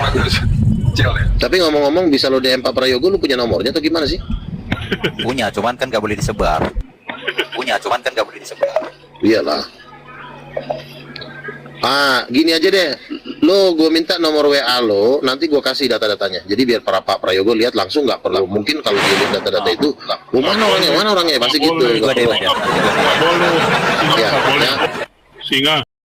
Kecil ya. Tapi ngomong-ngomong, bisa lo DM Pak Prayogo, lu punya nomornya atau gimana sih? Punya, cuman kan nggak boleh disebar. Iyalah. Gini aja deh. Lo gue minta nomor WA lo, nanti gue kasih data-datanya. Jadi biar para Pak Prayogo lihat langsung, nggak perlu. Mungkin kalau dia lihat data-data itu, mana orangnya pasti gitu. Boleh. Ya. Singa.